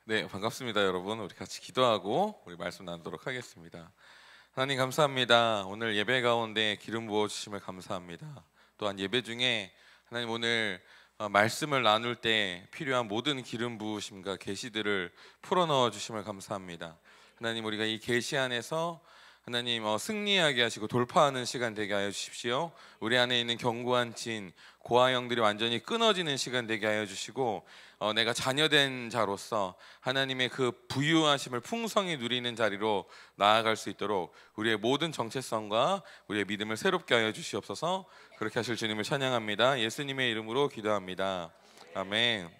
네, 반갑습니다, 여러분. 우리 같이 기도하고 우리 말씀 나누도록 하겠습니다. 하나님 감사합니다. 오늘 예배 가운데 기름 부어 주심을 감사합니다. 또한 예배 중에 하나님 오늘 말씀을 나눌 때 필요한 모든 기름 부으심과 계시들을 풀어 넣어 주심을 감사합니다. 하나님, 우리가 이 계시 안에서 하나님 승리하게 하시고 돌파하는 시간 되게 하여 주십시오. 우리 안에 있는 견고한 진 고아영들이 완전히 끊어지는 시간 되게 하여 주시고, 내가 자녀된 자로서 하나님의 그 부유하심을 풍성히 누리는 자리로 나아갈 수 있도록 우리의 모든 정체성과 우리의 믿음을 새롭게 하여 주시옵소서. 그렇게 하실 주님을 찬양합니다. 예수님의 이름으로 기도합니다. 아멘.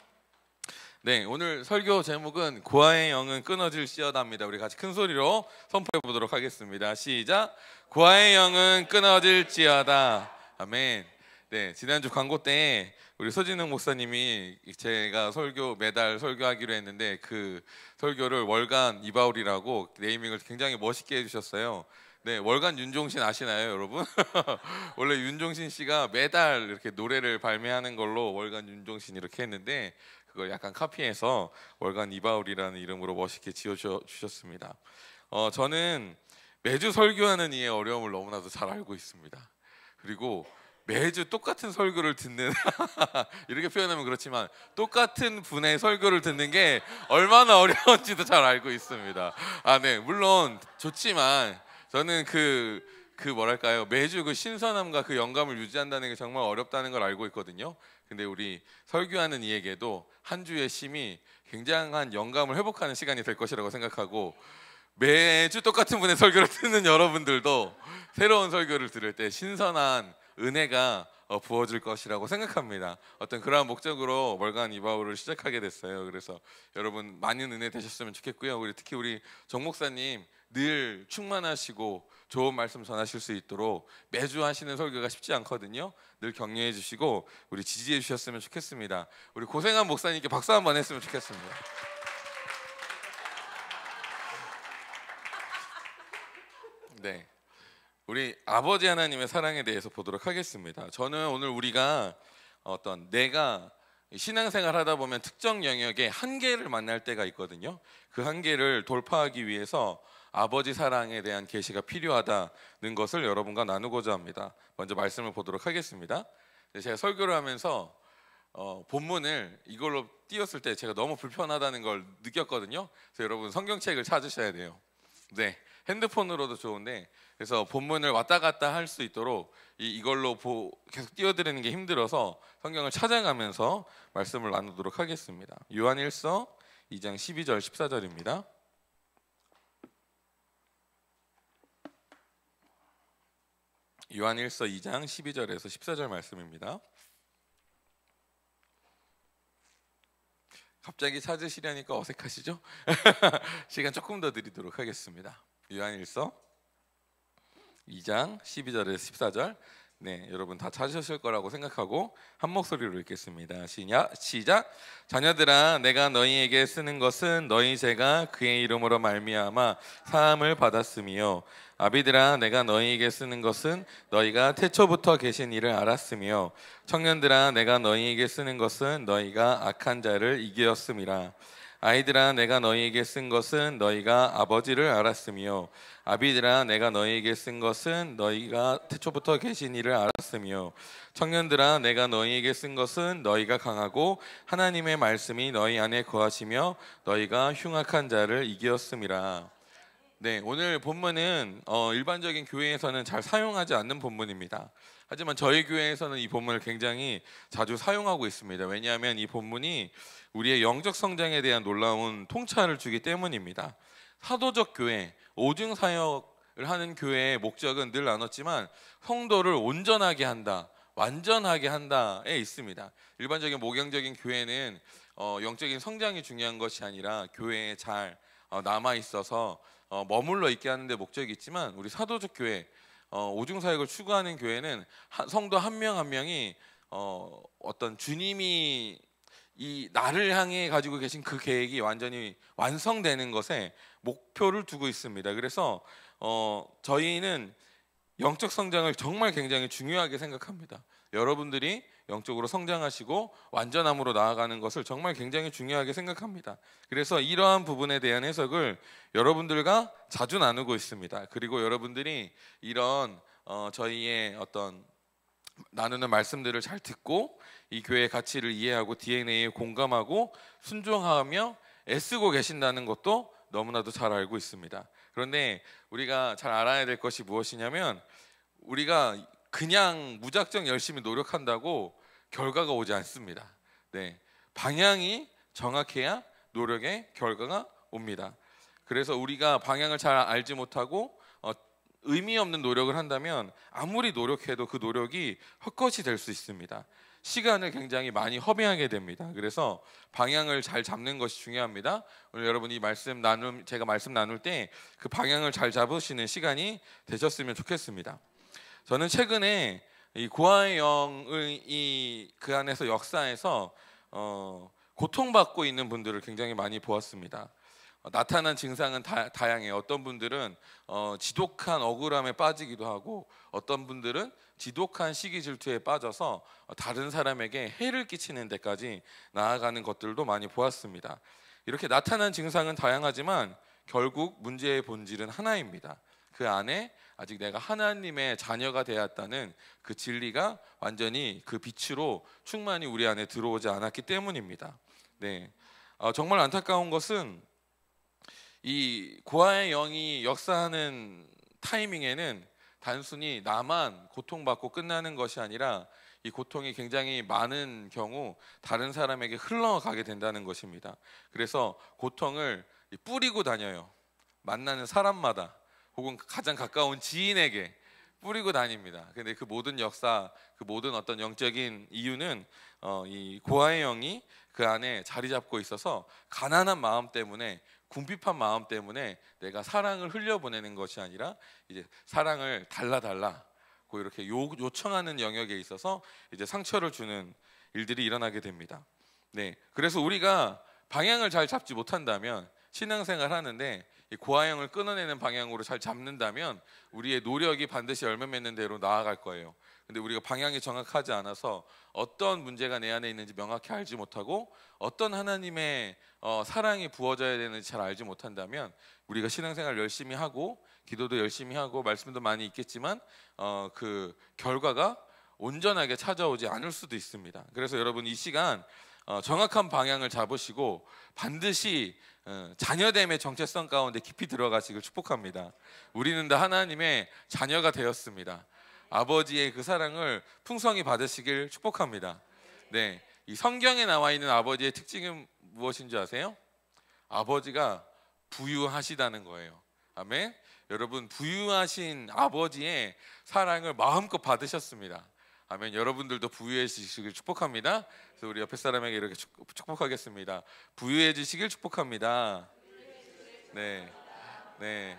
네, 오늘 설교 제목은 고아의 영은 끊어질지어다입니다. 우리 같이 큰 소리로 선포해 보도록 하겠습니다. 시작. 고아의 영은 끊어질지어다. 아멘. 네, 지난주 광고 때 우리 서진웅 목사님이 제가 매달 설교하기로 했는데 그 설교를 월간 이바울이라고 네이밍을 굉장히 멋있게 해주셨어요. 네, 월간 윤종신 아시나요, 여러분? 원래 윤종신 씨가 매달 이렇게 노래를 발매하는 걸로 월간 윤종신 이렇게 했는데 그걸 약간 카피해서 월간 이바울이라는 이름으로 멋있게 지어주셨습니다. 저는 매주 설교하는 이의 어려움을 너무나도 잘 알고 있습니다. 그리고 매주 똑같은 설교를 듣는 이렇게 표현하면 그렇지만 똑같은 분의 설교를 듣는 게 얼마나 어려운지도 잘 알고 있습니다. 네, 물론 좋지만 저는 뭐랄까요, 매주 그 신선함과 그 영감을 유지한다는 게 정말 어렵다는 걸 알고 있거든요. 근데 우리 설교하는 이에게도 한 주의 쉼이 굉장한 영감을 회복하는 시간이 될 것이라고 생각하고, 매주 똑같은 분의 설교를 듣는 여러분들도 새로운 설교를 들을 때 신선한 은혜가 부어질 것이라고 생각합니다. 어떤 그러한 목적으로 월간 이바울을 시작하게 됐어요. 그래서 여러분 많은 은혜 되셨으면 좋겠고요. 특히 우리 정 목사님 늘 충만하시고 좋은 말씀 전하실 수 있도록 매주 하시는 설교가 쉽지 않거든요. 늘 격려해 주시고 우리 지지해 주셨으면 좋겠습니다. 우리 고생한 목사님께 박수 한번 했으면 좋겠습니다. 네, 우리 아버지 하나님의 사랑에 대해서 보도록 하겠습니다. 저는 오늘 우리가 내가 신앙생활 하다 보면 특정 영역의 한계를 만날 때가 있거든요. 그 한계를 돌파하기 위해서 아버지 사랑에 대한 계시가 필요하다는 것을 여러분과 나누고자 합니다. 먼저 말씀을 보도록 하겠습니다. 제가 설교를 하면서 본문을 이걸로 띄웠을 때 제가 너무 불편하다는 걸 느꼈거든요. 그래서 여러분 성경책을 찾으셔야 돼요. 네, 핸드폰으로도 좋은데, 그래서 본문을 왔다 갔다 할 수 있도록 이걸로 계속 띄워드리는 게 힘들어서 성경을 찾아가면서 말씀을 나누도록 하겠습니다. 요한일서 2장 12절 14절입니다. 요한일서 2장 12절에서 14절 말씀입니다. 갑자기 찾으시려니까 어색하시죠? 시간 조금 더 드리도록 하겠습니다. 요한일서 2장 12절에서 14절. 네, 여러분 다 찾으실 거라고 생각하고 한 목소리로 읽겠습니다. 시작. 자녀들아, 내가 너희에게 쓰는 것은 너희 죄가 그의 이름으로 말미암아 사함을 받았으며, 아비들아, 내가 너희에게 쓰는 것은 너희가 태초부터 계신 이를 알았으며, 청년들아, 내가 너희에게 쓰는 것은 너희가 악한 자를 이기었음이라. 아이들아, 내가 너희에게 쓴 것은 너희가 아버지를 알았으며, 아비들아, 내가 너희에게 쓴 것은 너희가 태초부터 계신 이를 알았으며, 청년들아, 내가 너희에게 쓴 것은 너희가 강하고 하나님의 말씀이 너희 안에 거하시며 너희가 흉악한 자를 이기었음이라. 네, 오늘 본문은 일반적인 교회에서는 잘 사용하지 않는 본문입니다. 하지만 저희 교회에서는 이 본문을 굉장히 자주 사용하고 있습니다. 왜냐하면 이 본문이 우리의 영적 성장에 대한 놀라운 통찰을 주기 때문입니다. 사도적 교회, 오중 사역을 하는 교회의 목적은 늘 나눴지만 성도를 온전하게 한다, 완전하게 한다에 있습니다. 일반적인 모경적인 교회는 영적인 성장이 중요한 것이 아니라 교회에 잘 남아 있어서 머물러 있게 하는 데 목적이 있지만, 우리 사도적 교회, 오중 사역을 추구하는 교회는 성도 한 명 한 명이 어떤 주님이 이 나를 향해 가지고 계신 그 계획이 완전히 완성되는 것에 목표를 두고 있습니다. 그래서 저희는 영적 성장을 정말 굉장히 중요하게 생각합니다. 여러분들이 영적으로 성장하시고 완전함으로 나아가는 것을 정말 굉장히 중요하게 생각합니다. 그래서 이러한 부분에 대한 해석을 여러분들과 자주 나누고 있습니다. 그리고 여러분들이 이런 저희의 어떤 나누는 말씀들을 잘 듣고 이 교회의 가치를 이해하고 DNA에 공감하고 순종하며 애쓰고 계신다는 것도 너무나도 잘 알고 있습니다. 그런데 우리가 잘 알아야 될 것이 무엇이냐면, 우리가 그냥 무작정 열심히 노력한다고 결과가 오지 않습니다. 네, 방향이 정확해야 노력의 결과가 옵니다. 그래서 우리가 방향을 잘 알지 못하고 의미 없는 노력을 한다면 아무리 노력해도 그 노력이 헛것이 될 수 있습니다. 시간을 굉장히 많이 허비하게 됩니다. 그래서 방향을 잘 잡는 것이 중요합니다. 오늘 여러분이 제가 말씀 나눌 때 그 방향을 잘 잡으시는 시간이 되셨으면 좋겠습니다. 저는 최근에 이 고아의 영의 그 안에서 역사에서 고통받고 있는 분들을 굉장히 많이 보았습니다. 나타난 증상은 다양해요. 어떤 분들은 지독한 억울함에 빠지기도 하고, 어떤 분들은 지독한 시기 질투에 빠져서 다른 사람에게 해를 끼치는 데까지 나아가는 것들도 많이 보았습니다. 이렇게 나타난 증상은 다양하지만 결국 문제의 본질은 하나입니다. 그 안에 아직 내가 하나님의 자녀가 되었다는 그 진리가 완전히 그 빛으로 충만히 우리 안에 들어오지 않았기 때문입니다. 네, 정말 안타까운 것은 이 고아의 영이 역사하는 타이밍에는 단순히 나만 고통받고 끝나는 것이 아니라 이 고통이 굉장히 많은 경우 다른 사람에게 흘러가게 된다는 것입니다. 그래서 고통을 뿌리고 다녀요. 만나는 사람마다 혹은 가장 가까운 지인에게 뿌리고 다닙니다. 근데 그 모든 역사, 그 모든 어떤 영적인 이유는 이 고아의 영이 그 안에 자리 잡고 있어서 가난한 마음 때문에, 궁핍한 마음 때문에 내가 사랑을 흘려보내는 것이 아니라 이제 사랑을 달라고 이렇게 요청하는 영역에 있어서 이제 상처를 주는 일들이 일어나게 됩니다. 네, 그래서 우리가 방향을 잘 잡지 못한다면, 신앙생활 하는데 이 고아영을 끊어내는 방향으로 잘 잡는다면 우리의 노력이 반드시 열매 맺는 대로 나아갈 거예요. 근데 우리가 방향이 정확하지 않아서 어떤 문제가 내 안에 있는지 명확히 알지 못하고 어떤 하나님의 사랑이 부어져야 되는지 잘 알지 못한다면 우리가 신앙생활 열심히 하고 기도도 열심히 하고 말씀도 많이 있겠지만 그 결과가 온전하게 찾아오지 않을 수도 있습니다. 그래서 여러분 이 시간 정확한 방향을 잡으시고 반드시 자녀됨의 정체성 가운데 깊이 들어가시길 축복합니다. 우리는 다 하나님의 자녀가 되었습니다. 아버지의 그 사랑을 풍성히 받으시길 축복합니다. 네, 이 성경에 나와 있는 아버지의 특징은 무엇인 줄 아세요? 아버지가 부유하시다는 거예요. 아멘. 여러분, 부유하신 아버지의 사랑을 마음껏 받으셨습니다. 아멘. 여러분들도 부유해지시길 축복합니다. 그래서 우리 옆에 사람에게 이렇게 축복하겠습니다. 부유해지시길 축복합니다. 네, 네.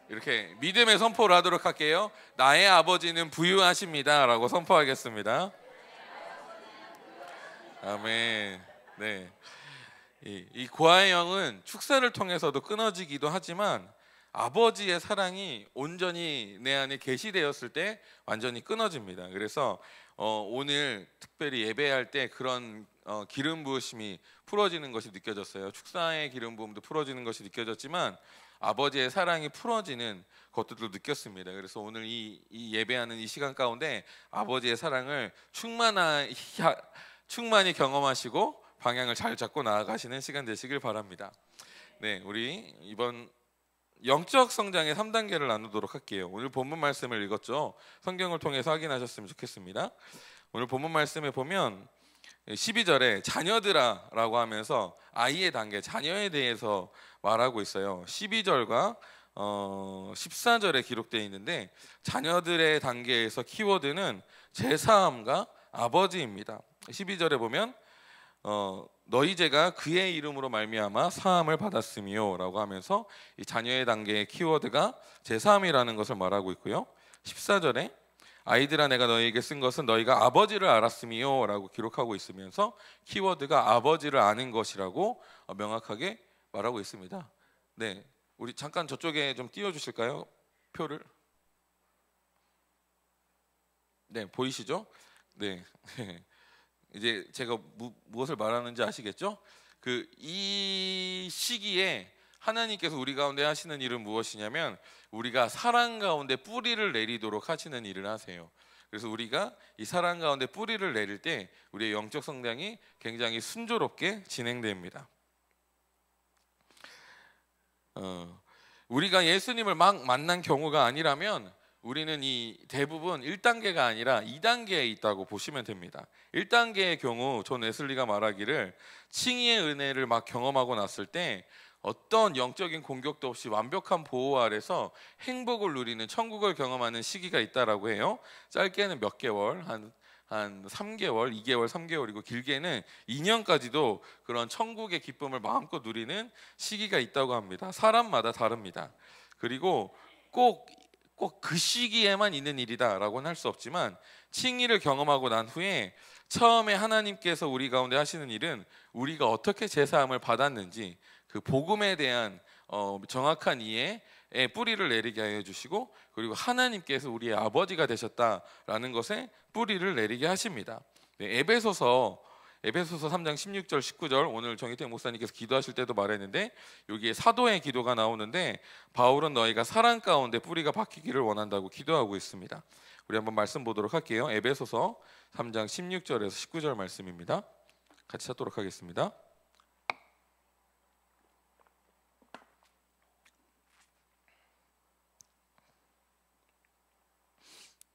이렇게 믿음의 선포를 하도록 할게요. 나의 아버지는 부유하십니다 라고 선포하겠습니다. 아멘. 네, 이 고아의 영은 축사를 통해서도 끊어지기도 하지만 아버지의 사랑이 온전히 내 안에 계시되었을 때 완전히 끊어집니다. 그래서 오늘 특별히 예배할 때 그런 기름 부으심이 풀어지는 것이 느껴졌어요. 축사의 기름 부음도 풀어지는 것이 느껴졌지만 아버지의 사랑이 풀어지는 것들도 느꼈습니다. 그래서 오늘 이 예배하는 이 시간 가운데 아버지의 사랑을 충만히 경험하시고 방향을 잘 잡고 나아가시는 시간 되시길 바랍니다. 네, 우리 이번 영적 성장의 3단계를 나누도록 할게요. 오늘 본문 말씀을 읽었죠. 성경을 통해서 확인하셨으면 좋겠습니다. 오늘 본문 말씀에 보면 12절에 자녀들아 라고 하면서 아이의 단계, 자녀에 대해서 말하고 있어요. 12절과 14절에 기록되어 있는데 자녀들의 단계에서 키워드는 제사함과 아버지입니다. 12절에 보면 너희 죄가 그의 이름으로 말미암아 사함을 받았으며 라고 하면서 이 자녀의 단계의 키워드가 제사함이라는 것을 말하고 있고요. 14절에 아이들아 내가 너희에게 쓴 것은 너희가 아버지를 알았으며 라고 기록하고 있으면서 키워드가 아버지를 아는 것이라고 명확하게 말하고 있습니다. 네, 우리 잠깐 저쪽에 좀 띄워주실까요? 표를. 네, 보이시죠? 네. 이제 제가 무엇을 말하는지 아시겠죠? 이 시기에 하나님께서 우리 가운데 하시는 일은 무엇이냐면 우리가 사랑 가운데 뿌리를 내리도록 하시는 일을 하세요. 그래서 우리가 이 사랑 가운데 뿌리를 내릴 때 우리의 영적 성장이 굉장히 순조롭게 진행됩니다. 우리가 예수님을 막 만난 경우가 아니라면 우리는 이 대부분 1단계가 아니라 2단계에 있다고 보시면 됩니다. 1단계의 경우 존 웨슬리가 말하기를 칭의의 은혜를 막 경험하고 났을 때 어떤 영적인 공격도 없이 완벽한 보호 아래서 행복을 누리는 천국을 경험하는 시기가 있다라고 해요. 짧게는 몇 개월, 한 3개월, 2개월, 3개월이고 길게는 2년까지도 그런 천국의 기쁨을 마음껏 누리는 시기가 있다고 합니다. 사람마다 다릅니다. 그리고 꼭 그 시기에만 있는 일이다라고는 할 수 없지만 칭의를 경험하고 난 후에 처음에 하나님께서 우리 가운데 하시는 일은 우리가 어떻게 제사함을 받았는지 그 복음에 대한 정확한 이해에 뿌리를 내리게 하여 주시고 그리고 하나님께서 우리의 아버지가 되셨다라는 것에 뿌리를 내리게 하십니다. 네, 에베소서 3장 16절 19절 오늘 정희택 목사님께서 기도하실 때도 말했는데 여기에 사도의 기도가 나오는데 바울은 너희가 사랑 가운데 뿌리가 박히기를 원한다고 기도하고 있습니다. 우리 한번 말씀 보도록 할게요. 에베소서 3장 16절에서 19절 말씀입니다. 같이 찾도록 하겠습니다.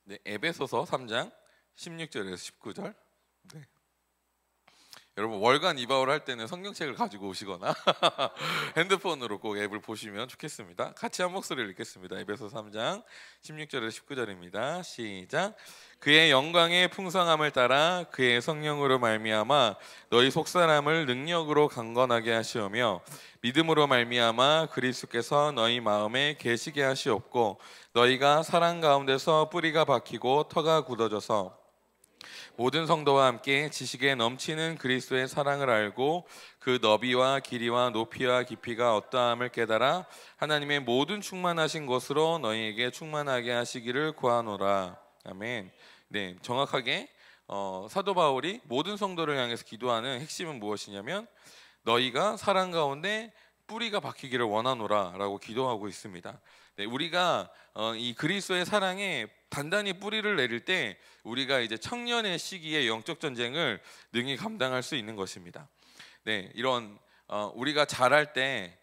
네, 에베소서 3장 16절에서 19절. 네. 여러분 월간 이바울 할 때는 성경책을 가지고 오시거나 핸드폰으로 꼭 앱을 보시면 좋겠습니다. 같이 한 목소리를 읽겠습니다. 에베소서 3장 16절에서 19절입니다. 시작. 그의 영광의 풍성함을 따라 그의 성령으로 말미암아 너희 속사람을 능력으로 강건하게 하시오며 믿음으로 말미암아 그리스도께서 너희 마음에 계시게 하시옵고 너희가 사랑 가운데서 뿌리가 박히고 터가 굳어져서 모든 성도와 함께 지식에 넘치는 그리스도의 사랑을 알고 그 너비와 길이와 높이와 깊이가 어떠함을 깨달아 하나님의 모든 충만하신 것으로 너희에게 충만하게 하시기를 구하노라. 아멘. 네, 정확하게 사도 바울이 모든 성도를 향해서 기도하는 핵심은 무엇이냐면 너희가 사랑 가운데 뿌리가 박히기를 원하노라라고 기도하고 있습니다. 네, 우리가 이 그리스도의 사랑에 단단히 뿌리를 내릴 때 우리가 이제 청년의 시기에 영적 전쟁을 능히 감당할 수 있는 것입니다. 네, 이런 우리가 자랄 때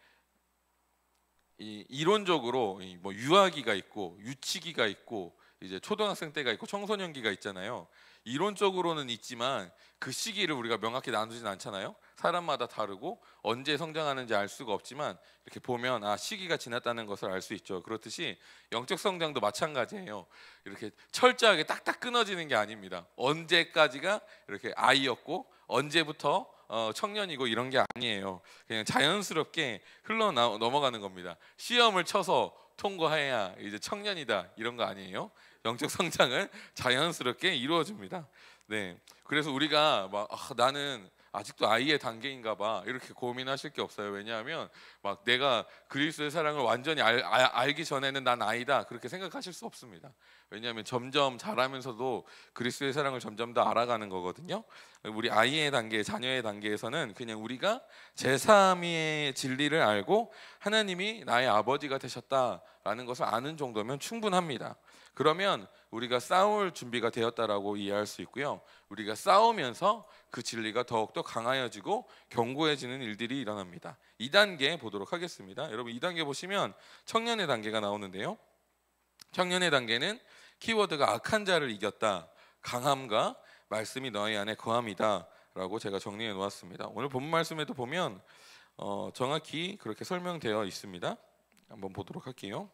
이론적으로 뭐 유아기가 있고 유치기가 있고 이제 초등학생 때가 있고 청소년기가 있잖아요. 이론적으로는 있지만 그 시기를 우리가 명확히 나누진 않잖아요. 사람마다 다르고 언제 성장하는지 알 수가 없지만 이렇게 보면 시기가 지났다는 것을 알 수 있죠. 그렇듯이 영적 성장도 마찬가지예요. 이렇게 철저하게 딱딱 끊어지는 게 아닙니다. 언제까지가 이렇게 아이였고 언제부터 청년이고 이런 게 아니에요. 그냥 자연스럽게 넘어가는 겁니다. 시험을 쳐서 통과해야 이제 청년이다 이런 거 아니에요. 영적 성장은 자연스럽게 이루어집니다. 네, 그래서 우리가 막 나는 아직도 아이의 단계인가 봐 이렇게 고민하실 게 없어요. 왜냐하면 막 내가 그리스도의 사랑을 완전히 알기 전에는 난 아이다 그렇게 생각하실 수 없습니다. 왜냐하면 점점 자라면서도 그리스도의 사랑을 점점 더 알아가는 거거든요. 우리 아이의 단계, 자녀의 단계에서는 그냥 우리가 제3위의 진리를 알고 하나님이 나의 아버지가 되셨다라는 것을 아는 정도면 충분합니다. 그러면 우리가 싸울 준비가 되었다라고 이해할 수 있고요. 우리가 싸우면서 그 진리가 더욱더 강하여지고 견고해지는 일들이 일어납니다. 2단계 보도록 하겠습니다. 여러분 2단계 보시면 청년의 단계가 나오는데요. 청년의 단계는 키워드가 악한 자를 이겼다, 강함과 말씀이 너희 안에 거함이다 라고 제가 정리해 놓았습니다. 오늘 본문 말씀에도 보면 정확히 그렇게 설명되어 있습니다. 한번 보도록 할게요.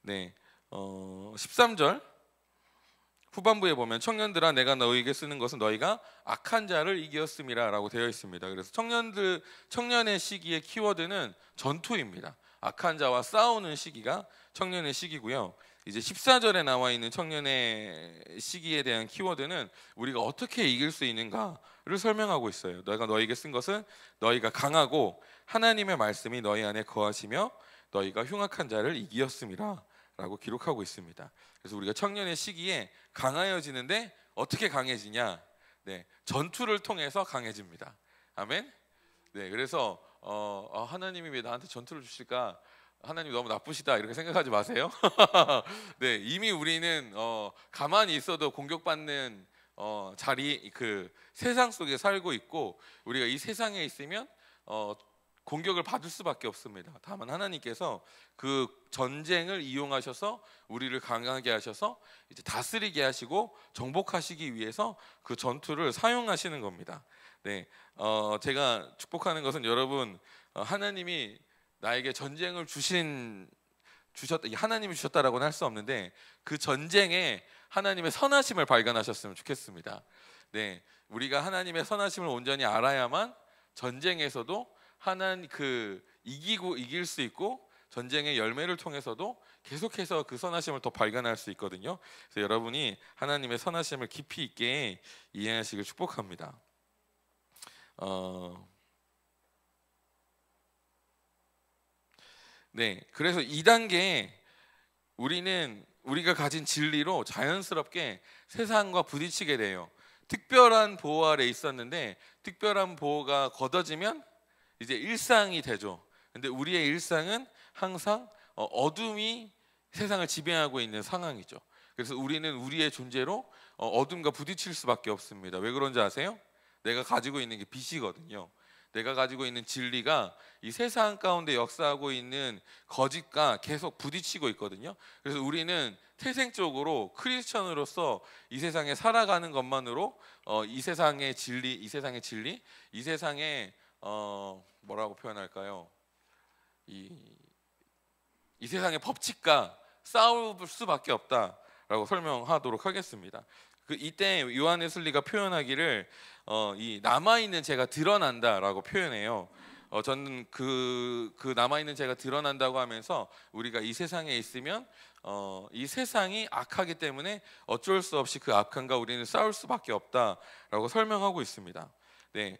네, 13절 후반부에 보면 청년들아 내가 너희에게 쓰는 것은 너희가 악한 자를 이겼음이라 라고 되어 있습니다. 그래서 청년의 시기의 키워드는 전투입니다. 악한 자와 싸우는 시기가 청년의 시기고요. 이제 14절에 나와 있는 청년의 시기에 대한 키워드는 우리가 어떻게 이길 수 있는가를 설명하고 있어요. 너희가 너희에게 쓴 것은 너희가 강하고 하나님의 말씀이 너희 안에 거하시며 너희가 흉악한 자를 이기었음이라 라고 기록하고 있습니다. 그래서 우리가 청년의 시기에 강하여지는데 어떻게 강해지냐? 네, 전투를 통해서 강해집니다. 아멘. 네, 그래서 하나님이 왜 나한테 전투를 주실까? 하나님 너무 나쁘시다 이렇게 생각하지 마세요. 네, 이미 우리는 가만히 있어도 공격받는 자리, 그 세상 속에 살고 있고, 우리가 이 세상에 있으면 공격을 받을 수밖에 없습니다. 다만 하나님께서 그 전쟁을 이용하셔서 우리를 강하게 하셔서 이제 다스리게 하시고 정복하시기 위해서 그 전투를 사용하시는 겁니다. 네, 제가 축복하는 것은 여러분, 하나님이 나에게 전쟁을 주셨다, 하나님이 주셨다라고는 할 수 없는데 그 전쟁에 하나님의 선하심을 발견하셨으면 좋겠습니다. 네, 우리가 하나님의 선하심을 온전히 알아야만 전쟁에서도 하나님 이길 수 있고, 전쟁의 열매를 통해서도 계속해서 그 선하심을 더 발견할 수 있거든요. 그래서 여러분이 하나님의 선하심을 깊이 있게 이해하시길 축복합니다. 네, 그래서 2단계에 우리가 가진 진리로 자연스럽게 세상과 부딪히게 돼요. 특별한 보호 아래 있었는데 특별한 보호가 걷어지면 이제 일상이 되죠. 근데 우리의 일상은 항상 어둠이 세상을 지배하고 있는 상황이죠. 그래서 우리는 우리의 존재로 어둠과 부딪힐 수밖에 없습니다. 왜 그런지 아세요? 내가 가지고 있는 게 빛이거든요. 내가 가지고 있는 진리가 이 세상 가운데 역사하고 있는 거짓과 계속 부딪히고 있거든요. 그래서 우리는 태생적으로 크리스천으로서 이 세상에 살아가는 것만으로 이 세상의 진리, 이 세상의 뭐라고 표현할까요? 이 세상의 법칙과 싸울 수밖에 없다라고 설명하도록 하겠습니다. 이때 요한 웨슬리가 표현하기를 이 남아있는 죄가 드러난다라고 표현해요. 저는 그 남아있는 죄가 드러난다고 하면서 우리가 이 세상에 있으면 이 세상이 악하기 때문에 어쩔 수 없이 그 악함과 우리는 싸울 수밖에 없다라고 설명하고 있습니다. 네,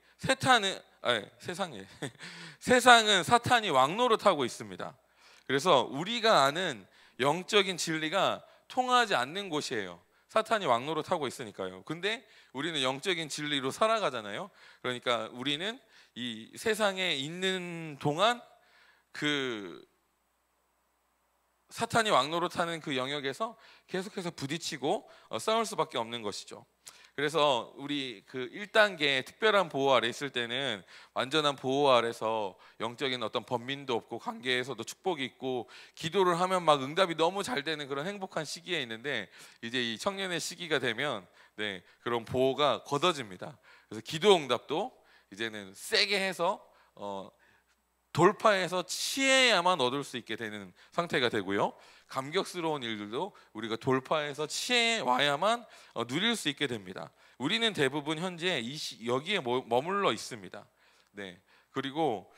세상은 사탄이 왕노릇하고 있습니다. 그래서 우리가 아는 영적인 진리가 통하지 않는 곳이에요. 사탄이 왕노릇하고 있으니까요. 근데 우리는 영적인 진리로 살아가잖아요. 그러니까 우리는 이 세상에 있는 동안 그 사탄이 왕노릇하는 그 영역에서 계속해서 부딪히고 싸울 수밖에 없는 것이죠. 그래서 우리 그 1단계 특별한 보호 아래 있을 때는 완전한 보호 아래서 영적인 어떤 번민도 없고 관계에서도 축복이 있고 기도를 하면 막 응답이 너무 잘 되는 그런 행복한 시기에 있는데, 이제 이 청년의 시기가 되면 네, 그런 보호가 걷어집니다. 그래서 기도 응답도 이제는 세게 해서 돌파해서 취해야만 얻을 수 있게 되는 상태가 되고요. 감격스러운 일들도 우리가 돌파해서 취해 와야만 누릴 수 있게 됩니다. 우리는 대부분 현재 여기에 머물러 있습니다. 네, 그리고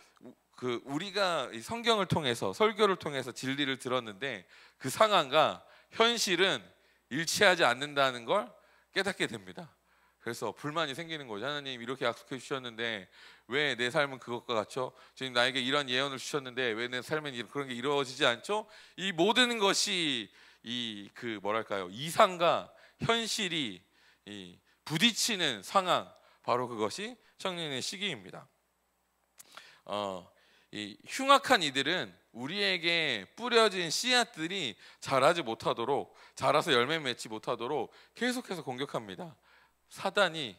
우리가 성경을 통해서 설교를 통해서 진리를 들었는데 그 상황과 현실은 일치하지 않는다는 걸 깨닫게 됩니다. 그래서 불만이 생기는 거죠. 하나님 이렇게 약속해 주셨는데 왜 내 삶은 그것과 같죠? 주님 나에게 이런 예언을 주셨는데 왜 내 삶엔 그런 게 이루어지지 않죠? 이 모든 것이 이상과 현실이 부딪히는 상황, 바로 그것이 청년의 시기입니다. 이 흉악한 이들은 우리에게 뿌려진 씨앗들이 자라서 열매 맺지 못하도록 계속해서 공격합니다. 사단이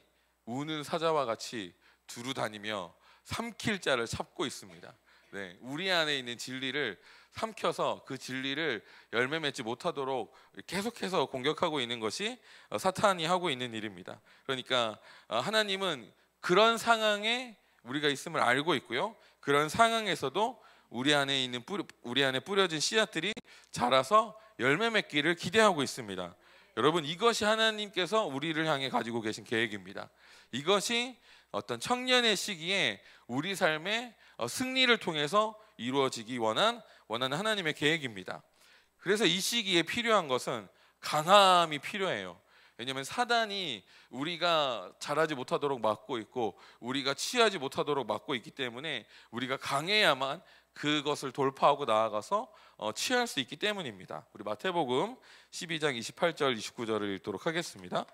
우는 사자와 같이 두루 다니며 삼킬 자를 찾고 있습니다. 네, 우리 안에 있는 진리를 삼켜서 그 진리를 열매 맺지 못하도록 계속해서 공격하고 있는 것이 사탄이 하고 있는 일입니다. 그러니까 하나님은 그런 상황에 우리가 있음을 알고 있고요. 그런 상황에서도 우리 안에 뿌려진 씨앗들이 자라서 열매 맺기를 기대하고 있습니다. 여러분, 이것이 하나님께서 우리를 향해 가지고 계신 계획입니다. 이것이 어떤 청년의 시기에 우리 삶의 승리를 통해서 이루어지기 원하는 하나님의 계획입니다. 그래서 이 시기에 필요한 것은 강함이 필요해요. 왜냐하면 사단이 우리가 자라지 못하도록 막고 있고 우리가 취하지 못하도록 막고 있기 때문에 우리가 강해야만 그것을 돌파하고 나아가서 취할 수 있기 때문입니다. 우리 마태복음 12장 28절 29절을 읽도록 하겠습니다.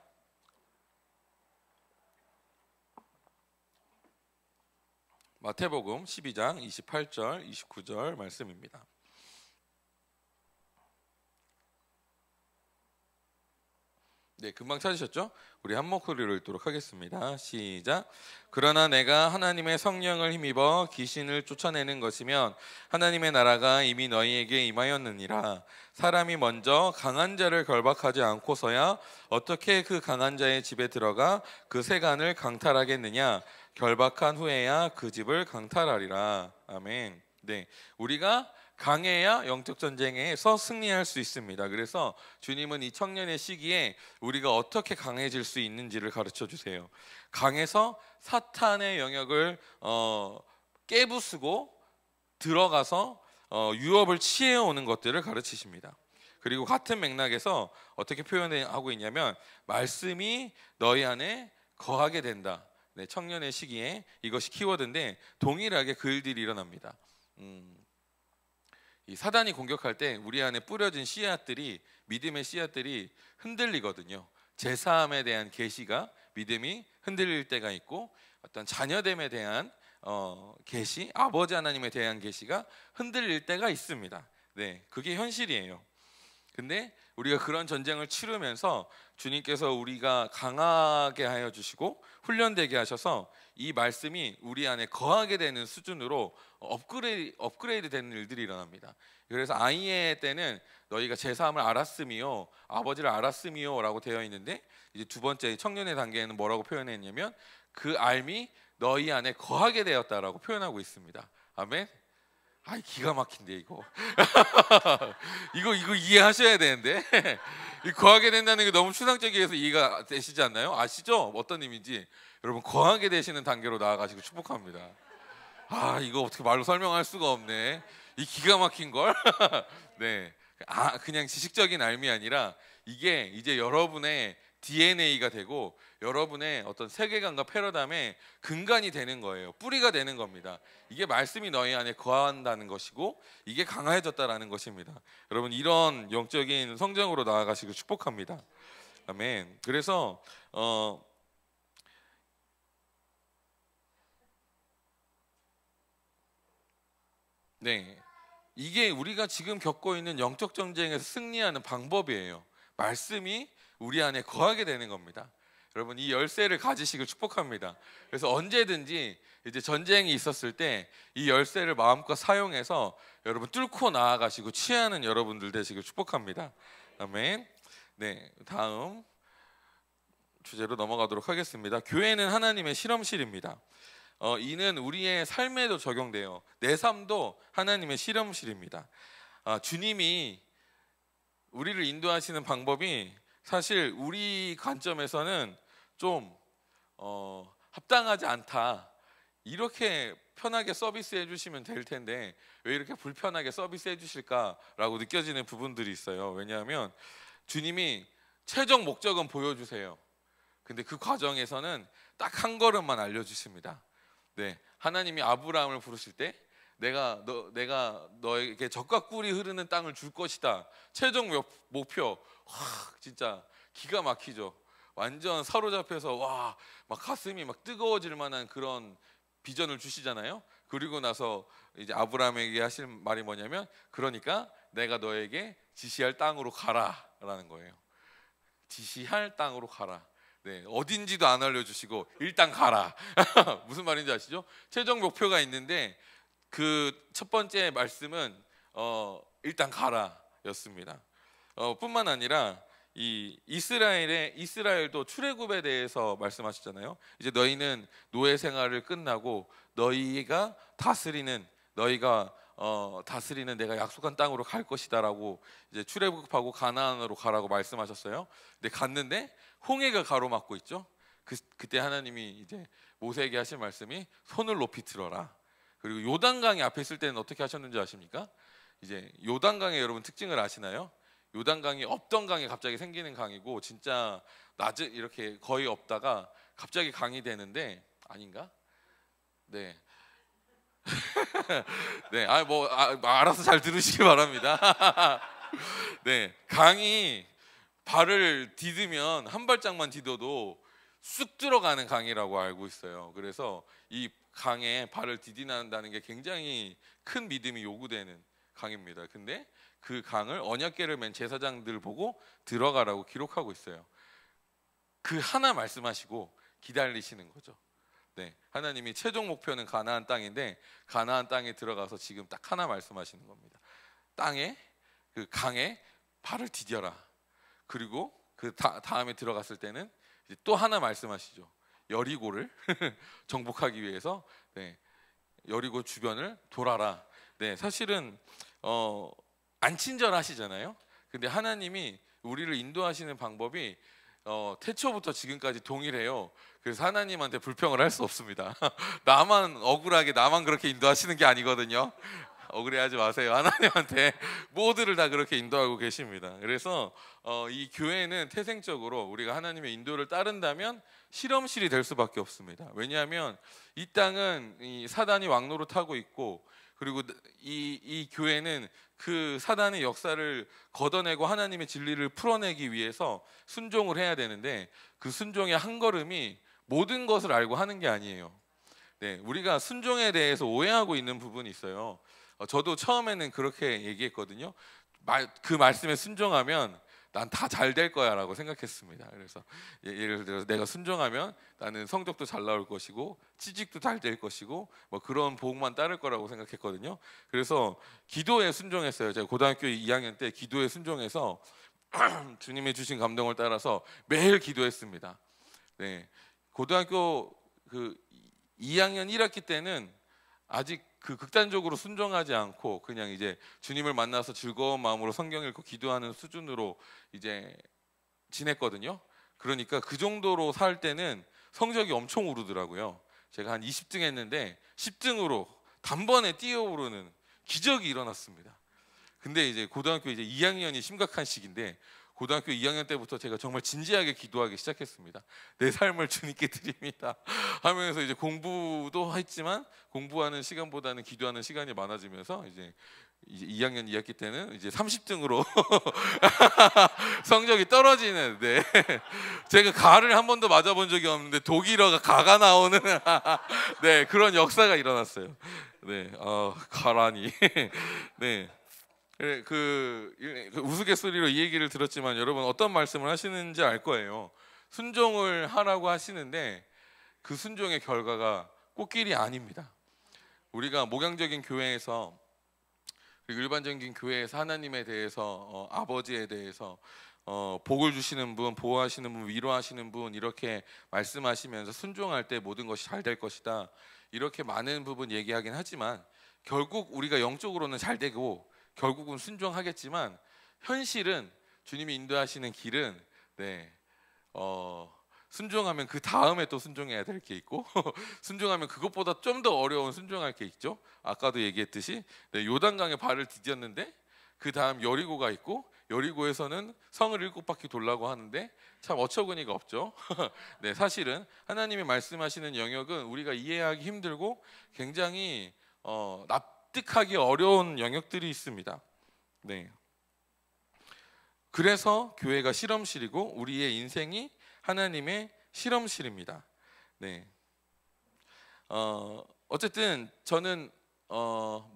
마태복음 12장 28절 29절 말씀입니다. 네, 금방 찾으셨죠? 우리 한 목소리로 읽도록 하겠습니다. 시작. 그러나 내가 하나님의 성령을 힘입어 귀신을 쫓아내는 것이면 하나님의 나라가 이미 너희에게 임하였느니라. 사람이 먼저 강한 자를 결박하지 않고서야 어떻게 그 강한 자의 집에 들어가 그 세간을 강탈하겠느냐. 결박한 후에야 그 집을 강탈하리라. 아멘. 네, 우리가 강해야 영적 전쟁에서 승리할 수 있습니다. 그래서 주님은 이 청년의 시기에 우리가 어떻게 강해질 수 있는지를 가르쳐 주세요. 강해서 사탄의 영역을 깨부수고 들어가서 유업을 취해오는 것들을 가르치십니다. 그리고 같은 맥락에서 어떻게 표현하고 있냐면 말씀이 너희 안에 거하게 된다. 네, 청년의 시기에 이것이 키워드인데 동일하게 그 일들이 일어납니다. 이 사단이 공격할 때 우리 안에 뿌려진 씨앗들이, 믿음의 씨앗들이 흔들리거든요. 제사함에 대한 계시가, 믿음이 흔들릴 때가 있고, 어떤 자녀됨에 대한 계시, 아버지 하나님에 대한 계시가 흔들릴 때가 있습니다. 네, 그게 현실이에요. 근데 우리가 그런 전쟁을 치르면서 주님께서 우리가 강하게 하여 주시고 훈련되게 하셔서 이 말씀이 우리 안에 거하게 되는 수준으로 업그레이드 되는 일들이 일어납니다. 그래서 아이의 때는 너희가 제사함을 알았음이요 아버지를 알았음이요 라고 되어 있는데, 이제 두 번째 청년의 단계에는 뭐라고 표현했냐면 그 알미 너희 안에 거하게 되었다라고 표현하고 있습니다. 아멘. 아이, 기가 막힌데 이거. 이거 이해하셔야 되는데. 이 거하게 된다는 게 너무 추상적이어서 이해가 되시지 않나요? 아시죠? 어떤 의미인지. 여러분, 거하게 되시는 단계로 나아가시고 축복합니다. 아, 이거 어떻게 말로 설명할 수가 없네. 이 기가 막힌 걸. 네. 그냥 지식적인 알미 아니라 이게 이제 여러분의 DNA가 되고 여러분의 어떤 세계관과 패러다임의 근간이 되는 거예요. 뿌리가 되는 겁니다. 이게 말씀이 너희 안에 거한다는 것이고 이게 강해졌다라는 것입니다. 여러분, 이런 영적인 성장으로 나아가시고 축복합니다. 아멘. 그래서 네, 이게 우리가 지금 겪고 있는 영적 전쟁에서 승리하는 방법이에요. 말씀이 우리 안에 거하게 되는 겁니다. 여러분, 이 열쇠를 가지시길 축복합니다. 그래서 언제든지 이제 전쟁이 있었을 때 이 열쇠를 마음껏 사용해서 여러분 뚫고 나아가시고 취하는 여러분들 되시길 축복합니다. 아멘. 네, 다음 주제로 넘어가도록 하겠습니다. 교회는 하나님의 실험실입니다. 이는 우리의 삶에도 적용돼요. 내 삶도 하나님의 실험실입니다. 주님이 우리를 인도하시는 방법이 사실 우리 관점에서는 좀 합당하지 않다. 이렇게 편하게 서비스해 주시면 될 텐데 왜 이렇게 불편하게 서비스해 주실까라고 느껴지는 부분들이 있어요. 왜냐하면 주님이 최종 목적은 보여주세요. 근데 그 과정에서는 딱 한 걸음만 알려주십니다. 네, 하나님이 아브라함을 부르실 때 내가 너에게 젖과 꿀이 흐르는 땅을 줄 것이다. 최종 목표. 진짜 기가 막히죠. 완전 사로잡혀서 막 가슴이 막 뜨거워질 만한 그런 비전을 주시잖아요. 그리고 나서 이제 아브라함에게 하실 말이 뭐냐면, 그러니까 내가 너에게 지시할 땅으로 가라라는 거예요. 지시할 땅으로 가라. 네, 어딘지도 안 알려주시고 일단 가라. 무슨 말인지 아시죠? 최종 목표가 있는데 그 첫 번째 말씀은 일단 가라였습니다. 뿐만 아니라 이 이스라엘도 출애굽에 대해서 말씀하셨잖아요. 이제 너희는 노예 생활을 끝나고 너희가 다스리는 내가 약속한 땅으로 갈 것이다라고 이제 출애굽하고 가나안으로 가라고 말씀하셨어요. 근데 갔는데 홍해가 가로막고 있죠. 그때 하나님이 이제 모세에게 하신 말씀이 손을 높이 들어라. 그리고 요단강이 앞에 있을 때는 어떻게 하셨는지 아십니까? 이제 요단강의 여러분 특징을 아시나요? 요단강이 없던 강이 갑자기 생기는 강이고, 진짜 낮에 이렇게 거의 없다가 갑자기 강이 되는데, 아닌가? 네. 네, 알아서 잘 들으시기 바랍니다. 네, 강이 발을 디디면 한 발짝만 디뎌도 쑥 들어가는 강이라고 알고 있어요. 그래서 이 강에 발을 디디난다는 게 굉장히 큰 믿음이 요구되는 강입니다. 근데 그 강을 언약궤를 맨 제사장들 보고 들어가라고 기록하고 있어요. 그 하나 말씀하시고 기다리시는 거죠. 네, 하나님이 최종 목표는 가나안 땅인데 가나안 땅에 들어가서 지금 딱 하나 말씀하시는 겁니다. 땅에 그 강에 발을 디뎌라. 그리고 그 다음에 들어갔을 때는 이제 또 하나 말씀하시죠. 여리고를 정복하기 위해서 네, 여리고 주변을 돌아라. 네, 사실은 안 친절하시잖아요. 근데 하나님이 우리를 인도하시는 방법이 태초부터 지금까지 동일해요. 그래서 하나님한테 불평을 할 수 없습니다. 나만 억울하게 나만 그렇게 인도하시는 게 아니거든요. 억울해하지 마세요. 하나님한테 모두를 다 그렇게 인도하고 계십니다. 그래서 이 교회는 태생적으로 우리가 하나님의 인도를 따른다면 실험실이 될 수밖에 없습니다. 왜냐하면 이 땅은 이 사단이 왕노릇하고 있고, 그리고 이 교회는 그 사단의 역사를 걷어내고 하나님의 진리를 풀어내기 위해서 순종을 해야 되는데, 그 순종의 한 걸음이 모든 것을 알고 하는 게 아니에요. 네, 우리가 순종에 대해서 오해하고 있는 부분이 있어요. 저도 처음에는 그렇게 얘기했거든요. 그 말씀에 순종하면 난 다 잘 될 거야 라고 생각했습니다. 그래서 예를 들어서 내가 순종하면 나는 성적도 잘 나올 것이고 취직도 잘 될 것이고 뭐 그런 복만 따를 거라고 생각했거든요. 그래서 기도에 순종했어요. 제가 고등학교 2학년 때 기도에 순종해서 주님이 주신 감동을 따라서 매일 기도했습니다. 네, 고등학교 그 2학년 1학기 때는 아직 그 극단적으로 순종하지 않고 그냥 이제 주님을 만나서 즐거운 마음으로 성경 읽고 기도하는 수준으로 이제 지냈거든요. 그러니까 그 정도로 살 때는 성적이 엄청 오르더라고요. 제가 한 20등 했는데 10등으로 단번에 뛰어오르는 기적이 일어났습니다. 근데 이제 고등학교 이제 2학년이 심각한 시기인데 고등학교 2학년 때부터 제가 정말 진지하게 기도하기 시작했습니다. 내 삶을 주님께 드립니다 하면서 이제 공부도 했지만 공부하는 시간보다는 기도하는 시간이 많아지면서 이제 2학년 2학기 때는 이제 30등으로 성적이 떨어지는, 네. 제가 가를 한 번도 맞아본 적이 없는데 독일어가 가가 나오는 네, 그런 역사가 일어났어요. 네, 가라니. 네. 그 우스갯소리로 이 얘기를 들었지만 여러분 어떤 말씀을 하시는지 알 거예요. 순종을 하라고 하시는데 그 순종의 결과가 꽃길이 아닙니다. 우리가 목양적인 교회에서 그리고 일반적인 교회에서 하나님에 대해서 아버지에 대해서 복을 주시는 분, 보호하시는 분, 위로하시는 분 이렇게 말씀하시면서 순종할 때 모든 것이 잘 될 것이다 이렇게 많은 부분 얘기하긴 하지만 결국 우리가 영적으로는 잘 되고 결국은 순종하겠지만 현실은 주님이 인도하시는 길은 네, 순종하면 그 다음에 또 순종해야 될 게 있고 순종하면 그것보다 좀 더 어려운 순종할 게 있죠. 아까도 얘기했듯이 네, 요단강에 발을 디뎠는데 그 다음 여리고가 있고 여리고에서는 성을 7바퀴 돌라고 하는데 참 어처구니가 없죠. 네, 사실은 하나님이 말씀하시는 영역은 우리가 이해하기 힘들고 굉장히 납득하기 어려운 영역들이 있습니다. 네. 그래서 교회가 실험실이고 우리의 인생이 하나님의 실험실입니다. 네. 어쨌든 저는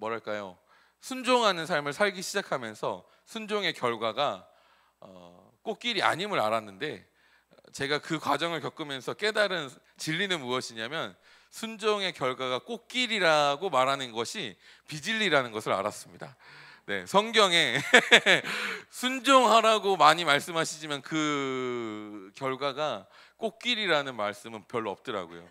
뭐랄까요? 순종하는 삶을 살기 시작하면서 순종의 결과가 꽃길이 아님을 알았는데 제가 그 과정을 겪으면서 깨달은 진리는 무엇이냐면 순종의 결과가 꽃길이라고 말하는 것이 비진리라는 것을 알았습니다. 네, 성경에 순종하라고 많이 말씀하시지만 그 결과가 꽃길이라는 말씀은 별로 없더라고요.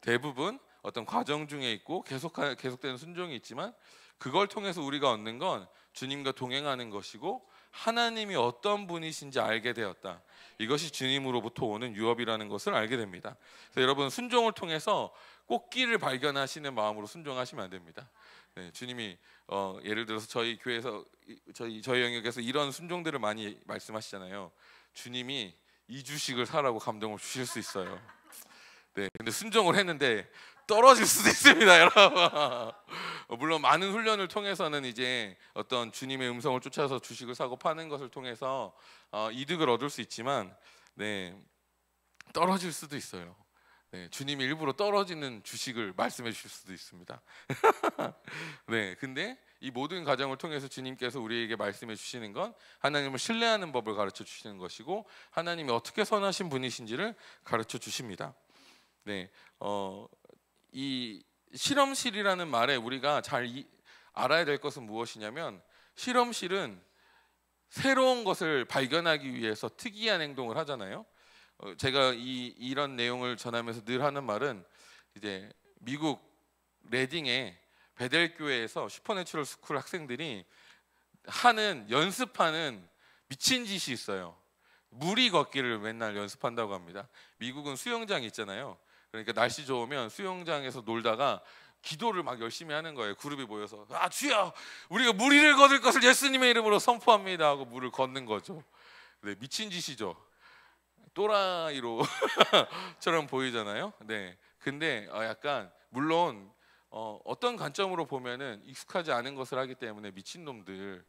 대부분 어떤 과정 중에 있고 계속되는 순종이 있지만 그걸 통해서 우리가 얻는 건 주님과 동행하는 것이고 하나님이 어떤 분이신지 알게 되었다. 이것이 주님으로부터 오는 유업이라는 것을 알게 됩니다. 그래서 여러분 순종을 통해서 꽃길을 발견하시는 마음으로 순종하시면 안 됩니다. 네, 주님이 예를 들어서 저희 교회에서 저희 영역에서 이런 순종들을 많이 말씀하시잖아요. 주님이 이주식을 사라고 감동을 주실 수 있어요. 네, 근데 순종을 했는데 떨어질 수도 있습니다, 여러분. 물론 많은 훈련을 통해서는 이제 어떤 주님의 음성을 쫓아서 주식을 사고 파는 것을 통해서 이득을 얻을 수 있지만, 네, 떨어질 수도 있어요. 네, 주님이 일부러 떨어지는 주식을 말씀해 주실 수도 있습니다. 네, 근데 이 모든 과정을 통해서 주님께서 우리에게 말씀해 주시는 건 하나님을 신뢰하는 법을 가르쳐 주시는 것이고, 하나님이 어떻게 선하신 분이신지를 가르쳐 주십니다. 네, 이 실험실이라는 말에 우리가 잘 알아야 될 것은 무엇이냐면, 실험실은 새로운 것을 발견하기 위해서 특이한 행동을 하잖아요. 제가 이런 내용을 전하면서 늘 하는 말은, 이제 미국 레딩의 베델 교회에서 슈퍼내추럴 스쿨 학생들이 연습하는 미친 짓이 있어요. 무리 걷기를 맨날 연습한다고 합니다. 미국은 수영장이 있잖아요. 그러니까 날씨 좋으면 수영장에서 놀다가 기도를 막 열심히 하는 거예요. 그룹이 모여서 주여, 우리가 무리를 거둘 것을 예수님의 이름으로 선포합니다 하고 물을 걷는 거죠. 네, 미친 짓이죠. 또라이로 처럼 보이잖아요. 네, 근데 약간 물론 어떤 관점으로 보면은 익숙하지 않은 것을 하기 때문에 미친놈들,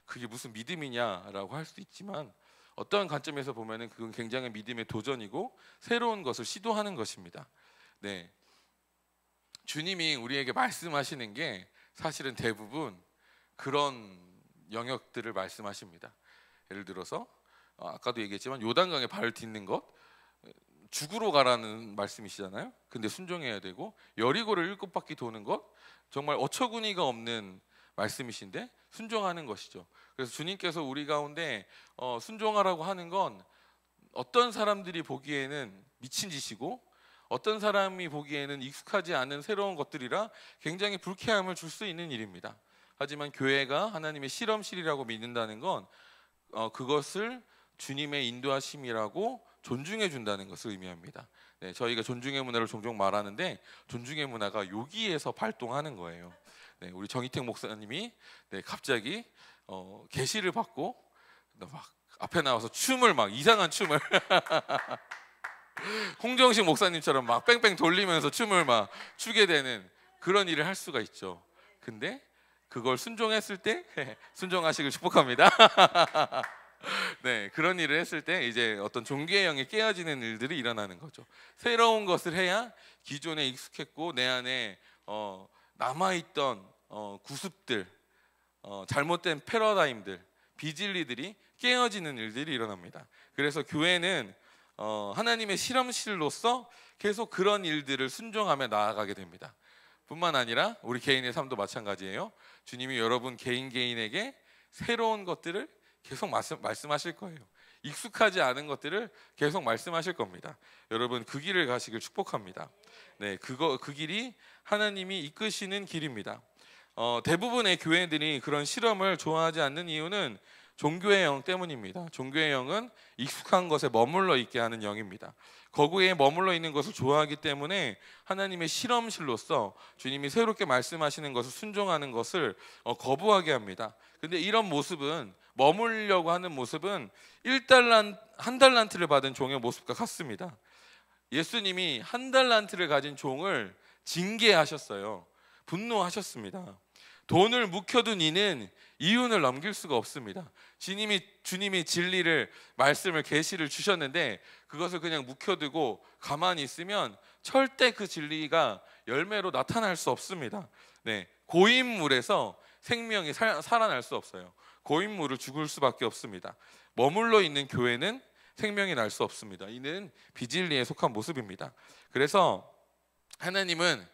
그게 무슨 믿음이냐라고 할 수도 있지만, 어떤 관점에서 보면은 그건 굉장히 믿음의 도전이고 새로운 것을 시도하는 것입니다. 네, 주님이 우리에게 말씀하시는 게 사실은 대부분 그런 영역들을 말씀하십니다. 예를 들어서 아까도 얘기했지만 요단강에 발을 딛는 것, 죽으러 가라는 말씀이시잖아요. 근데 순종해야 되고, 여리고를 7바퀴 도는 것, 정말 어처구니가 없는 말씀이신데 순종하는 것이죠. 그래서 주님께서 우리 가운데 순종하라고 하는 건 어떤 사람들이 보기에는 미친 짓이고, 어떤 사람이 보기에는 익숙하지 않은 새로운 것들이라 굉장히 불쾌함을 줄 수 있는 일입니다. 하지만 교회가 하나님의 실험실이라고 믿는다는 건 그것을 주님의 인도하심이라고 존중해 준다는 것을 의미합니다. 네, 저희가 존중의 문화를 종종 말하는데, 존중의 문화가 여기에서 발동하는 거예요. 네, 우리 정희택 목사님이 갑자기 계시를 받고 막 앞에 나와서 춤을, 막 이상한 춤을 홍정식 목사님처럼 막 뺑뺑 돌리면서 춤을 막 추게 되는 그런 일을 할 수가 있죠. 근데 그걸 순종했을 때 순종하시길 축복합니다. 네, 그런 일을 했을 때 이제 어떤 종교의 영이 깨어지는 일들이 일어나는 거죠. 새로운 것을 해야 기존에 익숙했고 내 안에 남아있던 구습들, 잘못된 패러다임들, 비진리들이 깨어지는 일들이 일어납니다. 그래서 교회는 하나님의 실험실로서 계속 그런 일들을 순종하며 나아가게 됩니다. 뿐만 아니라 우리 개인의 삶도 마찬가지예요. 주님이 여러분 개인에게 새로운 것들을 계속 말씀하실 거예요. 익숙하지 않은 것들을 계속 말씀하실 겁니다. 여러분 그 길을 가시길 축복합니다. 네, 그 길이 하나님이 이끄시는 길입니다. 대부분의 교회들이 그런 실험을 좋아하지 않는 이유는 종교의 영 때문입니다. 종교의 영은 익숙한 것에 머물러 있게 하는 영입니다. 거기에 머물러 있는 것을 좋아하기 때문에 하나님의 실험실로서 주님이 새롭게 말씀하시는 것을 순종하는 것을 거부하게 합니다. 근데 이런 모습은, 머물려고 하는 모습은 한 달란트를 받은 종의 모습과 같습니다. 예수님이 한 달란트를 가진 종을 징계하셨어요. 분노하셨습니다. 돈을 묵혀둔 이는 이윤을 넘길 수가 없습니다. 주님이 진리를, 말씀을, 계시를 주셨는데 그것을 그냥 묵혀두고 가만히 있으면 절대 그 진리가 열매로 나타날 수 없습니다. 네, 고인물에서 생명이 살아날 수 없어요. 고인물을 죽을 수밖에 없습니다. 머물러 있는 교회는 생명이 날 수 없습니다. 이는 비진리에 속한 모습입니다. 그래서 하나님은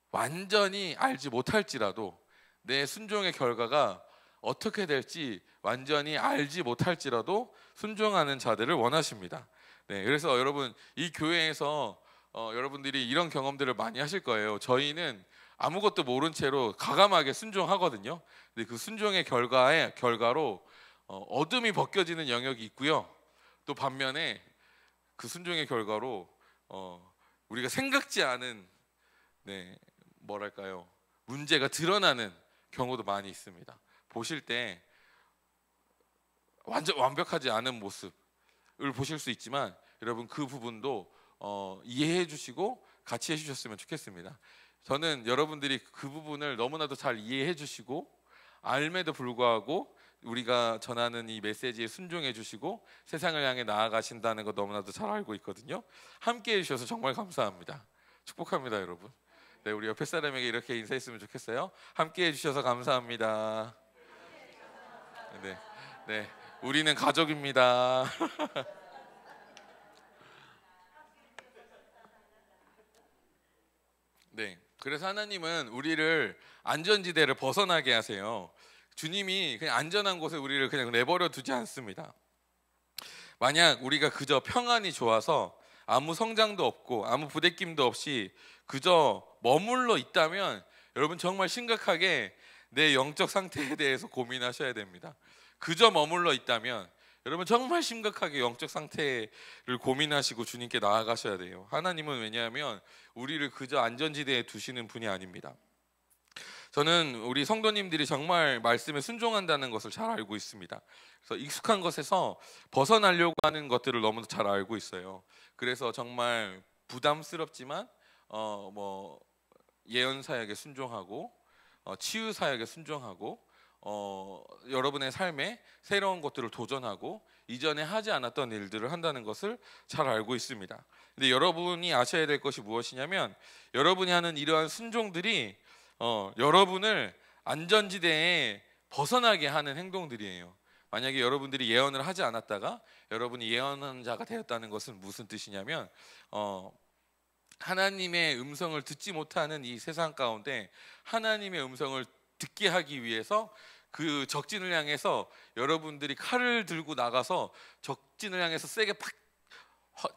완전히 알지 못할지라도, 내 순종의 결과가 어떻게 될지 완전히 알지 못할지라도 순종하는 자들을 원하십니다. 네, 그래서 여러분 이 교회에서 여러분들이 이런 경험들을 많이 하실 거예요. 저희는 아무것도 모른 채로 과감하게 순종하거든요. 근데 그 순종의 결과로 어둠이 벗겨지는 영역이 있고요. 또 반면에 그 순종의 결과로 우리가 생각지 않은 문제가 드러나는 경우도 많이 있습니다. 보실 때 완전 완벽하지 않은 모습을 보실 수 있지만, 여러분 그 부분도 이해해 주시고 같이 해 주셨으면 좋겠습니다. 저는 여러분들이 그 부분을 너무나도 잘 이해해 주시고 알매도 불구하고 우리가 전하는 이 메시지에 순종해 주시고 세상을 향해 나아가신다는 거 너무나도 잘 알고 있거든요. 함께 해주셔서 정말 감사합니다. 축복합니다, 여러분. 네, 우리 옆에 사람에게 이렇게 인사했으면 좋겠어요. 함께 해주셔서 감사합니다. 네, 네, 우리는 가족입니다. 네, 그래서 하나님은 우리를 안전지대를 벗어나게 하세요. 주님이 그냥 안전한 곳에 우리를 그냥 내버려 두지 않습니다. 만약 우리가 그저 평안이 좋아서 아무 성장도 없고 아무 부대낌도 없이 그저 머물러 있다면 여러분 정말 심각하게 내 영적 상태에 대해서 고민하셔야 됩니다. 그저 머물러 있다면 여러분 정말 심각하게 영적 상태를 고민하시고 주님께 나아가셔야 돼요. 하나님은 왜냐하면 우리를 그저 안전지대에 두시는 분이 아닙니다. 저는 우리 성도님들이 정말 말씀에 순종한다는 것을 잘 알고 있습니다. 그래서 익숙한 것에서 벗어나려고 하는 것들을 너무 잘 알고 있어요. 그래서 정말 부담스럽지만 예언 사역에 순종하고 치유 사역에 순종하고 여러분의 삶에 새로운 것들을 도전하고 이전에 하지 않았던 일들을 한다는 것을 잘 알고 있습니다. 근데 여러분이 아셔야 될 것이 무엇이냐면 여러분이 하는 이러한 순종들이 여러분을 안전지대에 벗어나게 하는 행동들이에요. 만약에 여러분들이 예언을 하지 않았다가 여러분이 예언하는 자가 되었다는 것은 무슨 뜻이냐면 하나님의 음성을 듣지 못하는 이 세상 가운데 하나님의 음성을 듣게 하기 위해서 그 적진을 향해서 여러분들이 칼을 들고 나가서 적진을 향해서 세게 팍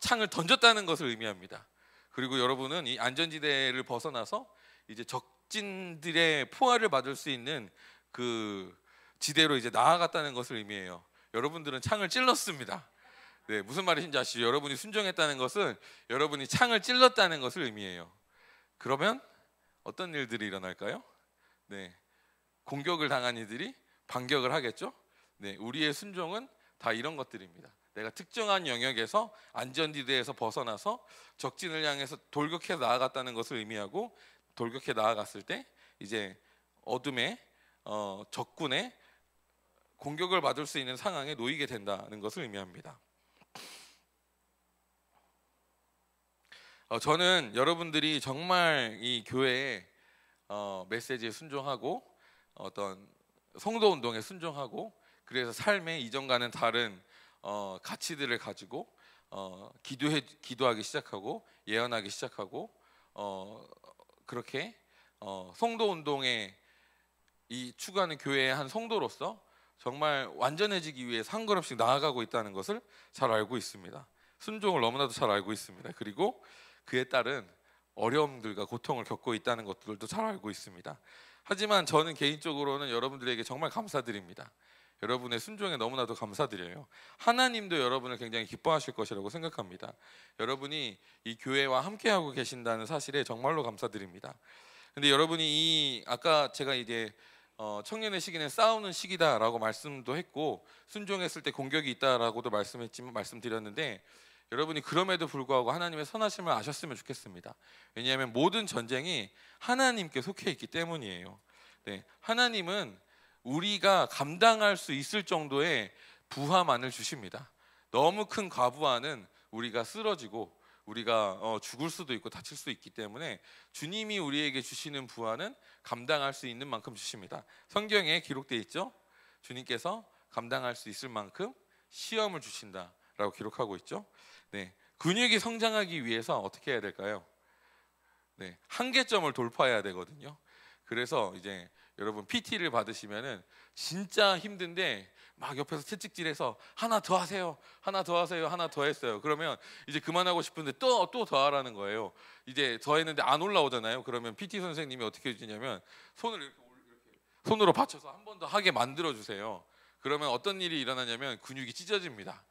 창을 던졌다는 것을 의미합니다. 그리고 여러분은 이 안전지대를 벗어나서 이제 적진들의 포화를 받을 수 있는 그 지대로 이제 나아갔다는 것을 의미해요. 여러분들은 창을 찔렀습니다. 네, 무슨 말인지 아시죠? 여러분이 순종했다는 것은 여러분이 창을 찔렀다는 것을 의미해요. 그러면 어떤 일들이 일어날까요? 네, 공격을 당한 이들이 반격을 하겠죠. 네, 우리의 순종은 다 이런 것들입니다. 내가 특정한 영역에서 안전지대에서 벗어나서 적진을 향해서 돌격해 나아갔다는 것을 의미하고 돌격해 나아갔을 때 이제 어둠의 적군의 공격을 받을 수 있는 상황에 놓이게 된다는 것을 의미합니다. 저는 여러분들이 정말 이 교회의 메시지에 순종하고 어떤 성도 운동에 순종하고 그래서 삶의 이전과는 다른 가치들을 가지고 기도하기 시작하고 예언하기 시작하고 그렇게 성도 운동에 이 추구하는 교회의 한 성도로서 정말 완전해지기 위해서 한 걸음씩 나아가고 있다는 것을 잘 알고 있습니다. 순종을 너무나도 잘 알고 있습니다. 그리고 그에 따른 어려움들과 고통을 겪고 있다는 것들도 잘 알고 있습니다. 하지만 저는 개인적으로는 여러분들에게 정말 감사드립니다. 여러분의 순종에 너무나도 감사드려요. 하나님도 여러분을 굉장히 기뻐하실 것이라고 생각합니다. 여러분이 이 교회와 함께하고 계신다는 사실에 정말로 감사드립니다. 근데 여러분이 아까 제가 이제 청년의 시기는 싸우는 시기다라고 말씀도 했고 순종했을 때 공격이 있다라고도 말씀드렸는데 여러분이 그럼에도 불구하고 하나님의 선하심을 아셨으면 좋겠습니다. 왜냐하면 모든 전쟁이 하나님께 속해 있기 때문이에요. 네, 하나님은 우리가 감당할 수 있을 정도의 부하만을 주십니다. 너무 큰 과부하는 우리가 쓰러지고 우리가 죽을 수도 있고 다칠 수 있기 때문에 주님이 우리에게 주시는 부하는 감당할 수 있는 만큼 주십니다. 성경에 기록되어 있죠. 주님께서 감당할 수 있을 만큼 시험을 주신다라고 기록하고 있죠. 네, 근육이 성장하기 위해서 어떻게 해야 될까요? 네, 한계점을 돌파해야 되거든요. 그래서 이제 여러분 PT를 받으시면은 진짜 힘든데 막 옆에서 채찍질해서 하나 더 하세요, 하나 더 하세요, 하나 더 했어요. 그러면 이제 그만하고 싶은데 또 더 하라는 거예요. 이제 더 했는데 안 올라오잖아요. 그러면 PT 선생님이 어떻게 해주냐면 손을 이렇게 손으로 받쳐서 한 번 더 하게 만들어 주세요. 그러면 어떤 일이 일어나냐면 근육이 찢어집니다.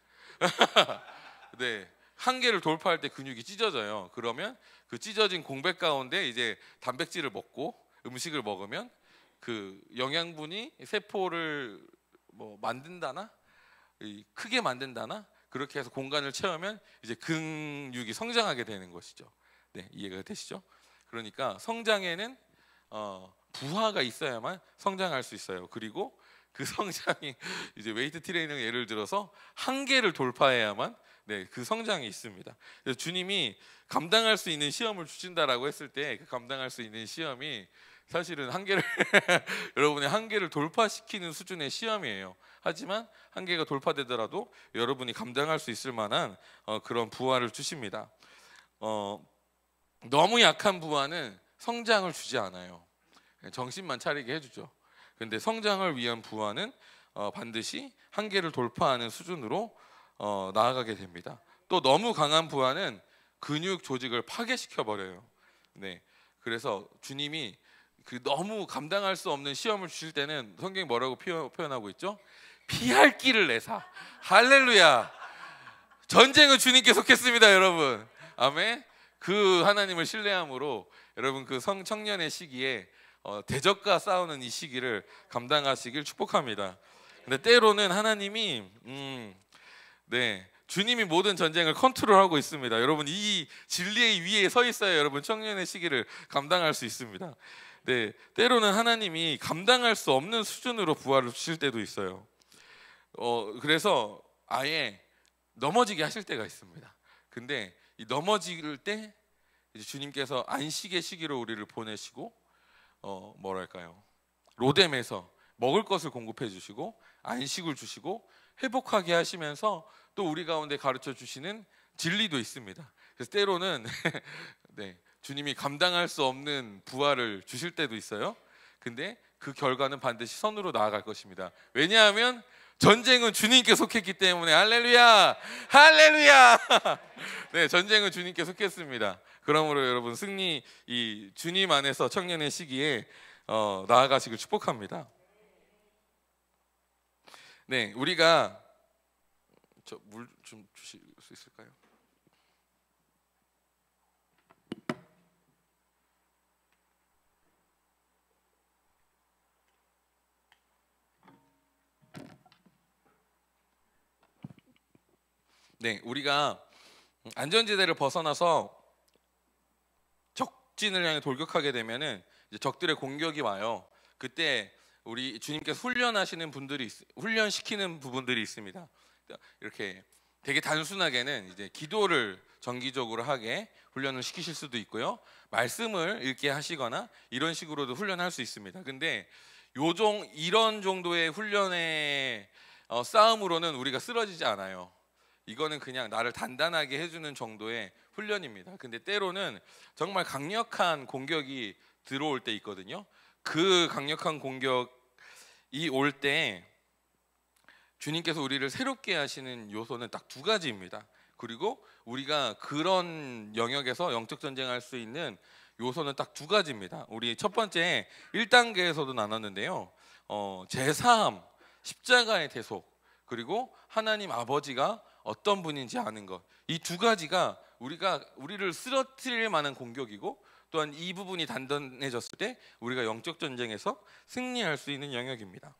네, 한계를 돌파할 때 근육이 찢어져요. 그러면 그 찢어진 공백 가운데 이제 단백질을 먹고 음식을 먹으면 그 영양분이 세포를 만든다나 크게 만든다나 그렇게 해서 공간을 채우면 이제 근육이 성장하게 되는 것이죠. 네, 이해가 되시죠? 그러니까 성장에는 부하가 있어야만 성장할 수 있어요. 그리고 그 성장이 이제 웨이트 트레이닝 예를 들어서 한계를 돌파해야만 그 성장이 있습니다. 그래서 주님이 감당할 수 있는 시험을 주신다라고 했을 때 그 감당할 수 있는 시험이 사실은 한계를 여러분의 한계를 돌파시키는 수준의 시험이에요. 하지만 한계가 돌파되더라도 여러분이 감당할 수 있을 만한 그런 부하를 주십니다. 너무 약한 부하는 성장을 주지 않아요. 정신만 차리게 해주죠. 근데 성장을 위한 부하는 반드시 한계를 돌파하는 수준으로 나아가게 됩니다. 또 너무 강한 부하는 근육 조직을 파괴시켜 버려요. 그래서 주님이 그 너무 감당할 수 없는 시험을 주실 때는 성경이 뭐라고 표현하고 있죠? 피할 길을 내사. 할렐루야. 전쟁은 주님께 속했습니다, 여러분. 아멘. 그 하나님을 신뢰함으로 여러분 그 청년의 시기에 대적과 싸우는 이 시기를 감당하시길 축복합니다. 근데 때로는 하나님이 주님이 모든 전쟁을 컨트롤하고 있습니다. 여러분 이 진리의 위에 서 있어야 여러분 청년의 시기를 감당할 수 있습니다. 때로는 하나님이 감당할 수 없는 수준으로 부활을 주실 때도 있어요. 그래서 아예 넘어지게 하실 때가 있습니다. 근데 이 넘어질 때 이제 주님께서 안식의 시기로 우리를 보내시고 뭐랄까요? 로뎀에서 먹을 것을 공급해 주시고 안식을 주시고 회복하게 하시면서 또 우리 가운데 가르쳐 주시는 진리도 있습니다. 그래서 때로는 주님이 감당할 수 없는 부활을 주실 때도 있어요. 근데 그 결과는 반드시 선으로 나아갈 것입니다. 왜냐하면 전쟁은 주님께 속했기 때문에. 할렐루야, 할렐루야. 전쟁은 주님께 속했습니다. 그러므로 여러분 승리 이 주님 안에서 청년의 시기에 나아가시길 축복합니다. 우리가 물 좀 주실 수 있을까요? 우리가 안전지대를 벗어나서 적진을 향해 돌격하게 되면은 이제 적들의 공격이 와요. 그때 우리 주님께서 훈련시키는 부분들이 있습니다. 이렇게 되게 단순하게는 이제 기도를 정기적으로 하게 훈련을 시키실 수도 있고요. 말씀을 읽게 하시거나 이런 식으로도 훈련할 수 있습니다. 근데 이런 정도의 훈련의 싸움으로는 우리가 쓰러지지 않아요. 이거는 그냥 나를 단단하게 해주는 정도의 훈련입니다. 근데 때로는 정말 강력한 공격이 들어올 때 있거든요. 그 강력한 공격이 올 때 주님께서 우리를 새롭게 하시는 요소는 딱 두 가지입니다. 그리고 우리가 그런 영역에서 영적 전쟁할 수 있는 요소는 딱 두 가지입니다. 우리 첫 번째 1단계에서도 나눴는데요. 제사함, 십자가의 대속, 그리고 하나님 아버지가 어떤 분인지 아는 것. 이 두 가지가 우리를 쓰러뜨릴 만한 공격이고, 또한 이 부분이 단단해졌을 때 우리가 영적 전쟁에서 승리할 수 있는 영역입니다.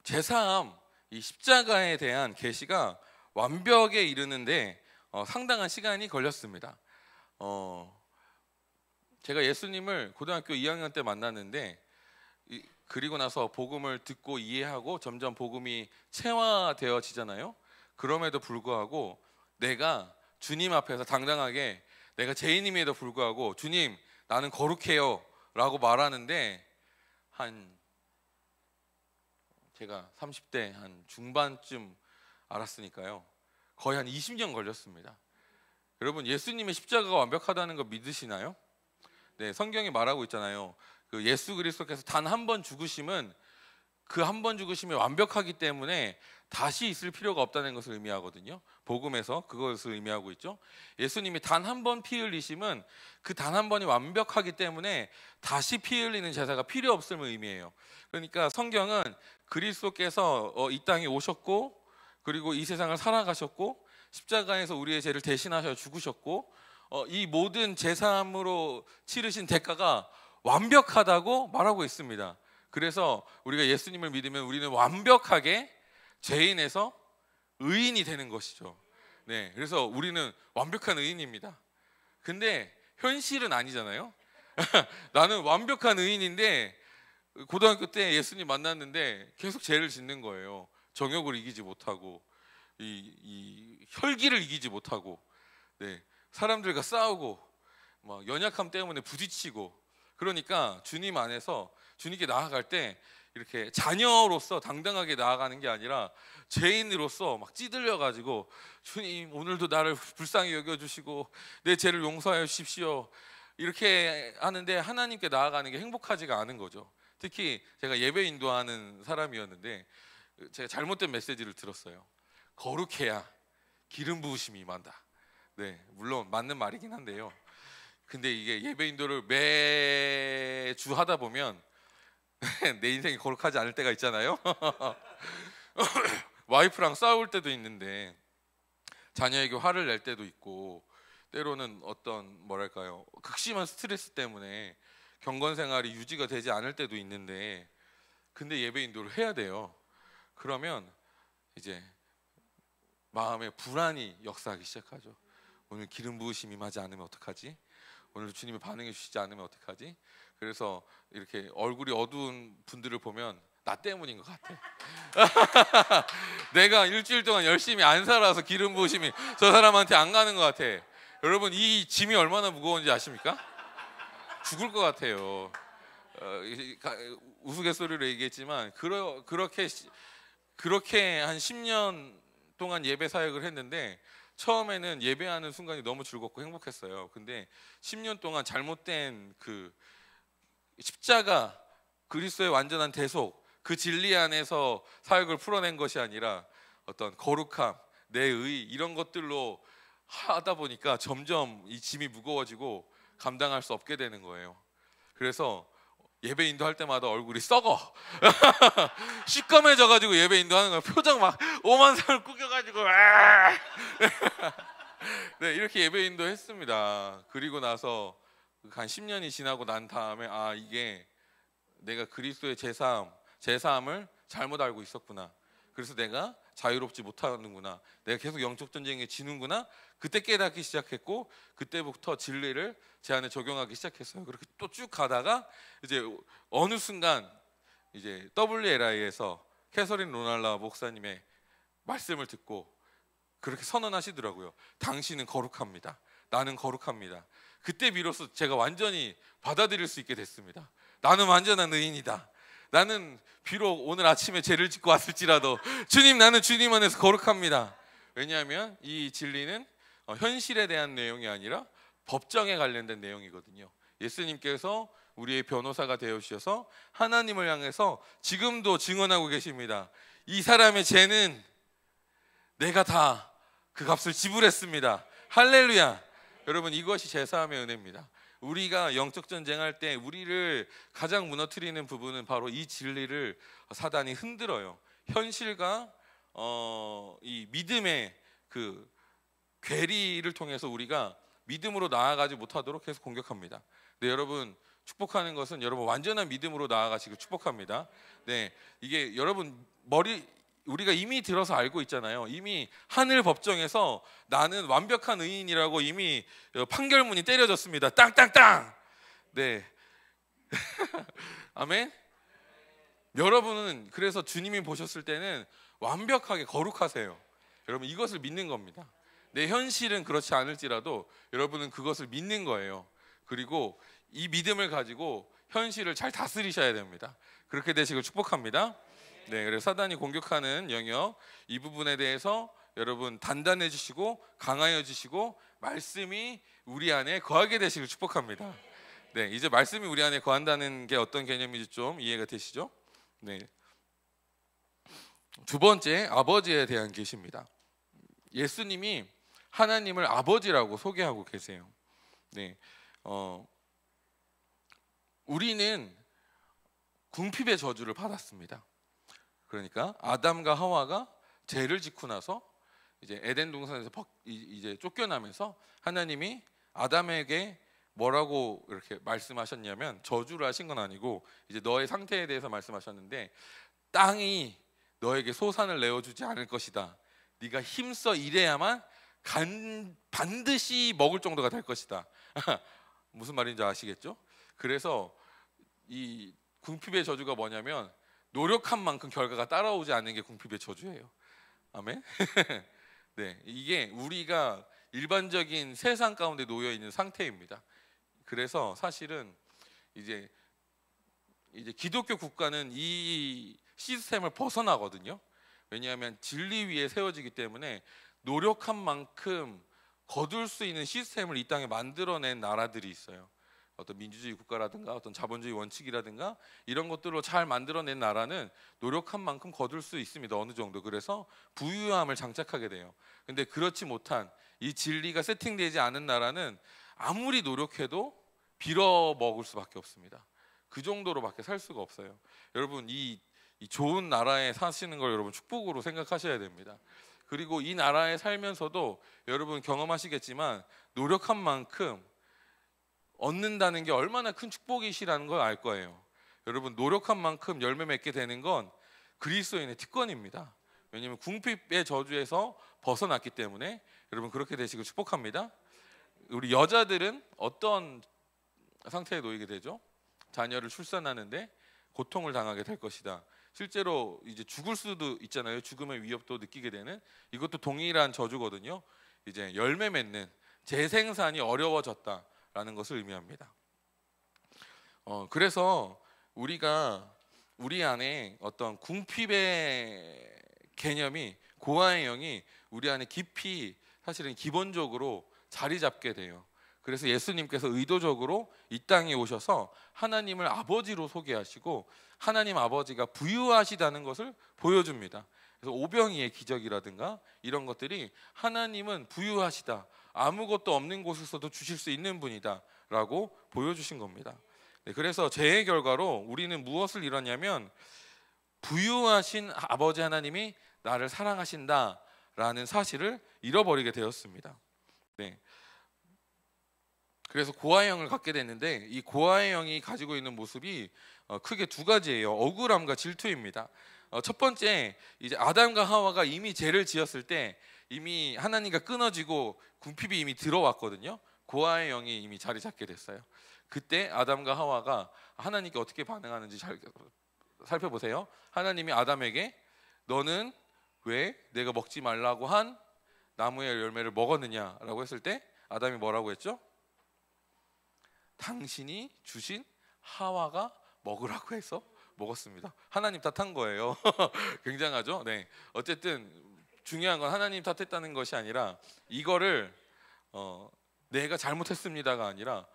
제사함, 이 십자가에 대한 계시가 완벽에 이르는데 상당한 시간이 걸렸습니다. 제가 예수님을 고등학교 2학년 때 만났는데 그리고 나서 복음을 듣고 이해하고 점점 복음이 체화되어지잖아요. 그럼에도 불구하고 내가 주님 앞에서 당당하게 내가 죄인임에도 불구하고 주님 나는 거룩해요 라고 말하는데 제가 30대 한 중반쯤 알았으니까요. 거의 한 20년 걸렸습니다. 여러분 예수님의 십자가가 완벽하다는 거 믿으시나요? 성경이 말하고 있잖아요. 그 예수 그리스도께서 단 한 번 죽으심은 그 한 번 죽으심이 완벽하기 때문에 다시 있을 필요가 없다는 것을 의미하거든요. 복음에서 그것을 의미하고 있죠. 예수님이 단 한 번 피 흘리심은 그 단 한 번이 완벽하기 때문에 다시 피 흘리는 제사가 필요 없음을 의미해요. 그러니까 성경은 그리스도께서 이 땅에 오셨고 그리고 이 세상을 살아가셨고 십자가에서 우리의 죄를 대신하셔 죽으셨고 이 모든 제사함으로 치르신 대가가 완벽하다고 말하고 있습니다. 그래서 우리가 예수님을 믿으면 우리는 완벽하게 죄인에서 의인이 되는 것이죠. 그래서 우리는 완벽한 의인입니다. 근데 현실은 아니잖아요. 나는 완벽한 의인인데 고등학교 때 예수님 만났는데 계속 죄를 짓는 거예요. 정욕을 이기지 못하고 이 혈기를 이기지 못하고, 네, 사람들과 싸우고 막 연약함 때문에 부딪히고. 그러니까 주님 안에서 주님께 나아갈 때 이렇게 자녀로서 당당하게 나아가는 게 아니라 죄인으로서 막 찌들려 가지고, 주님 오늘도 나를 불쌍히 여겨주시고 내 죄를 용서하여 주십시오, 이렇게 하는데 하나님께 나아가는 게 행복하지가 않은 거죠. 특히 제가 예배 인도하는 사람이었는데 제가 잘못된 메시지를 들었어요. 거룩해야 기름 부으심이 임한다. 네, 물론 맞는 말이긴 한데요. 근데 이게 예배 인도를 매주 하다 보면 내 인생이 거룩하지 않을 때가 있잖아요. 와이프랑 싸울 때도 있는데, 자녀에게 화를 낼 때도 있고, 때로는 어떤 뭐랄까요, 극심한 스트레스 때문에 경건 생활이 유지가 되지 않을 때도 있는데, 근데 예배 인도를 해야 돼요. 그러면 이제 마음에 불안이 역사하기 시작하죠. 오늘 기름 부으심이 임하지 않으면 어떡하지? 오늘 주님이 반응해 주시지 않으면 어떡하지? 그래서 이렇게 얼굴이 어두운 분들을 보면 나 때문인 것 같아. 내가 일주일 동안 열심히 안 살아서 기름 부으심이 저 사람한테 안 가는 것 같아. 여러분, 이 짐이 얼마나 무거운지 아십니까? 죽을 것 같아요. 우스갯소리로 얘기했지만 그렇게 한 10년 동안 예배 사역을 했는데, 처음에는 예배하는 순간이 너무 즐겁고 행복했어요. 근데 10년 동안 잘못된 그 십자가, 그리스도의 완전한 대속, 그 진리 안에서 사역을 풀어낸 것이 아니라 어떤 거룩함, 내 의, 이런 것들로 하다 보니까 점점 이 짐이 무거워지고 감당할 수 없게 되는 거예요. 그래서 예배 인도할 때마다 얼굴이 썩어. 시꺼매져가지고 예배 인도하는 거야. 표정 막 오만상을 꾸겨가지고 네, 이렇게 예배 인도했습니다. 그리고 나서 한 10년이 지나고 난 다음에 이게 내가 그리스도의 제사함을 잘못 알고 있었구나. 그래서 내가 자유롭지 못하는구나. 내가 계속 영적 전쟁에 지는구나. 그때 깨닫기 시작했고, 그때부터 진리를 제 안에 적용하기 시작했어요. 그렇게 또 쭉 가다가 이제 어느 순간 이제 WLI에서 캐서린 로날라 목사님의 말씀을 듣고 그렇게 선언하시더라고요. 당신은 거룩합니다. 나는 거룩합니다. 그때 비로소 제가 완전히 받아들일 수 있게 됐습니다. 나는 완전한 의인이다. 나는 비록 오늘 아침에 죄를 짓고 왔을지라도 주님, 나는 주님 안에서 거룩합니다. 왜냐하면 이 진리는 현실에 대한 내용이 아니라 법정에 관련된 내용이거든요. 예수님께서 우리의 변호사가 되어 주셔서 하나님을 향해서 지금도 증언하고 계십니다. 이 사람의 죄는 내가 다 그 값을 지불했습니다. 할렐루야. 여러분, 이것이 제사함의 은혜입니다. 우리가 영적 전쟁할 때 우리를 가장 무너뜨리는 부분은 바로 이 진리를 사단이 흔들어요. 현실과 이 믿음의 그 괴리를 통해서 우리가 믿음으로 나아가지 못하도록 계속 공격합니다. 네, 여러분, 축복하는 것은 여러분 완전한 믿음으로 나아가시길 축복합니다. 네, 이게 여러분 우리가 이미 들어서 알고 있잖아요. 이미 하늘 법정에서 나는 완벽한 의인이라고 이미 판결문이 때려졌습니다. 땅땅땅. 네. 아멘. 여러분은 그래서 주님이 보셨을 때는 완벽하게 거룩하세요. 여러분, 이것을 믿는 겁니다. 내 현실은 그렇지 않을지라도 여러분은 그것을 믿는 거예요. 그리고 이 믿음을 가지고 현실을 잘 다스리셔야 됩니다. 그렇게 되시길 축복합니다. 네, 그래서 사단이 공격하는 영역, 이 부분에 대해서 여러분 단단해지시고 강하여지시고 말씀이 우리 안에 거하게 되시길 축복합니다. 네, 이제 말씀이 우리 안에 거한다는 게 어떤 개념인지 좀 이해가 되시죠? 네. 두 번째, 아버지에 대한 계시입니다. 예수님이 하나님을 아버지라고 소개하고 계세요. 네, 우리는 궁핍의 저주를 받았습니다. 그러니까 아담과 하와가 죄를 짓고 나서 이제 에덴 동산에서 이제 쫓겨나면서 하나님이 아담에게 뭐라고 이렇게 말씀하셨냐면, 저주를 하신 건 아니고 이제 너의 상태에 대해서 말씀하셨는데, 땅이 너에게 소산을 내어주지 않을 것이다. 네가 힘써 일해야만 반드시 먹을 정도가 될 것이다. 무슨 말인지 아시겠죠? 그래서 이 궁핍의 저주가 뭐냐면 노력한 만큼 결과가 따라오지 않는 게 궁핍의 저주예요. 아멘. 네, 이게 우리가 일반적인 세상 가운데 놓여 있는 상태입니다. 그래서 사실은 이제 기독교 국가는 이 시스템을 벗어나거든요. 왜냐하면 진리 위에 세워지기 때문에 노력한 만큼 거둘 수 있는 시스템을 이 땅에 만들어낸 나라들이 있어요. 어떤 민주주의 국가라든가 어떤 자본주의 원칙이라든가 이런 것들로 잘 만들어낸 나라는 노력한 만큼 거둘 수 있습니다. 어느 정도. 그래서 부유함을 장착하게 돼요. 근데 그렇지 못한 이 진리가 세팅되지 않은 나라는 아무리 노력해도 빌어먹을 수밖에 없습니다. 그 정도로밖에 살 수가 없어요. 여러분 이 좋은 나라에 사시는 걸 여러분 축복으로 생각하셔야 됩니다. 그리고 이 나라에 살면서도 여러분 경험하시겠지만 노력한 만큼 얻는다는 게 얼마나 큰 축복이시라는 걸 알 거예요. 여러분 노력한 만큼 열매 맺게 되는 건 그리스도인의 특권입니다. 왜냐하면 궁핍의 저주에서 벗어났기 때문에 여러분 그렇게 되시길 축복합니다. 우리 여자들은 어떤 상태에 놓이게 되죠? 자녀를 출산하는데 고통을 당하게 될 것이다. 실제로 이제 죽을 수도 있잖아요. 죽음의 위협도 느끼게 되는, 이것도 동일한 저주거든요. 이제 열매 맺는 재생산이 어려워졌다라는 것을 의미합니다. 그래서 우리가 우리 안에 어떤 궁핍의 개념이, 고아의 영이 우리 안에 깊이 사실은 기본적으로 자리 잡게 돼요. 그래서 예수님께서 의도적으로 이 땅에 오셔서 하나님을 아버지로 소개하시고 하나님 아버지가 부유하시다는 것을 보여줍니다. 그래서 오병이의 기적이라든가 이런 것들이 하나님은 부유하시다, 아무것도 없는 곳에서도 주실 수 있는 분이다 라고 보여주신 겁니다. 네, 그래서 죄의 결과로 우리는 무엇을 잃었냐면 부유하신 아버지 하나님이 나를 사랑하신다라는 사실을 잃어버리게 되었습니다. 네. 그래서 고아의 영을 갖게 됐는데 이 고아의 영이 가지고 있는 모습이 크게 두 가지예요. 억울함과 질투입니다. 첫 번째, 이제 아담과 하와가 이미 죄를 지었을 때 이미 하나님과 끊어지고 궁핍이 이미 들어왔거든요. 고아의 영이 이미 자리 잡게 됐어요. 그때 아담과 하와가 하나님께 어떻게 반응하는지 잘 살펴보세요. 하나님이 아담에게 너는 왜 내가 먹지 말라고 한 나무의 열매를 먹었느냐라고 했을 때 아담이 뭐라고 했죠? 당신이 주신 하와가 먹으라고 해서 먹었습니다. 하나님 탓한 거예요. 굉장하죠? 네. 어쨌든 중요한 건 하나님 탓했다는 것이 아니라 이거를 내가 잘못했습니다가 아니라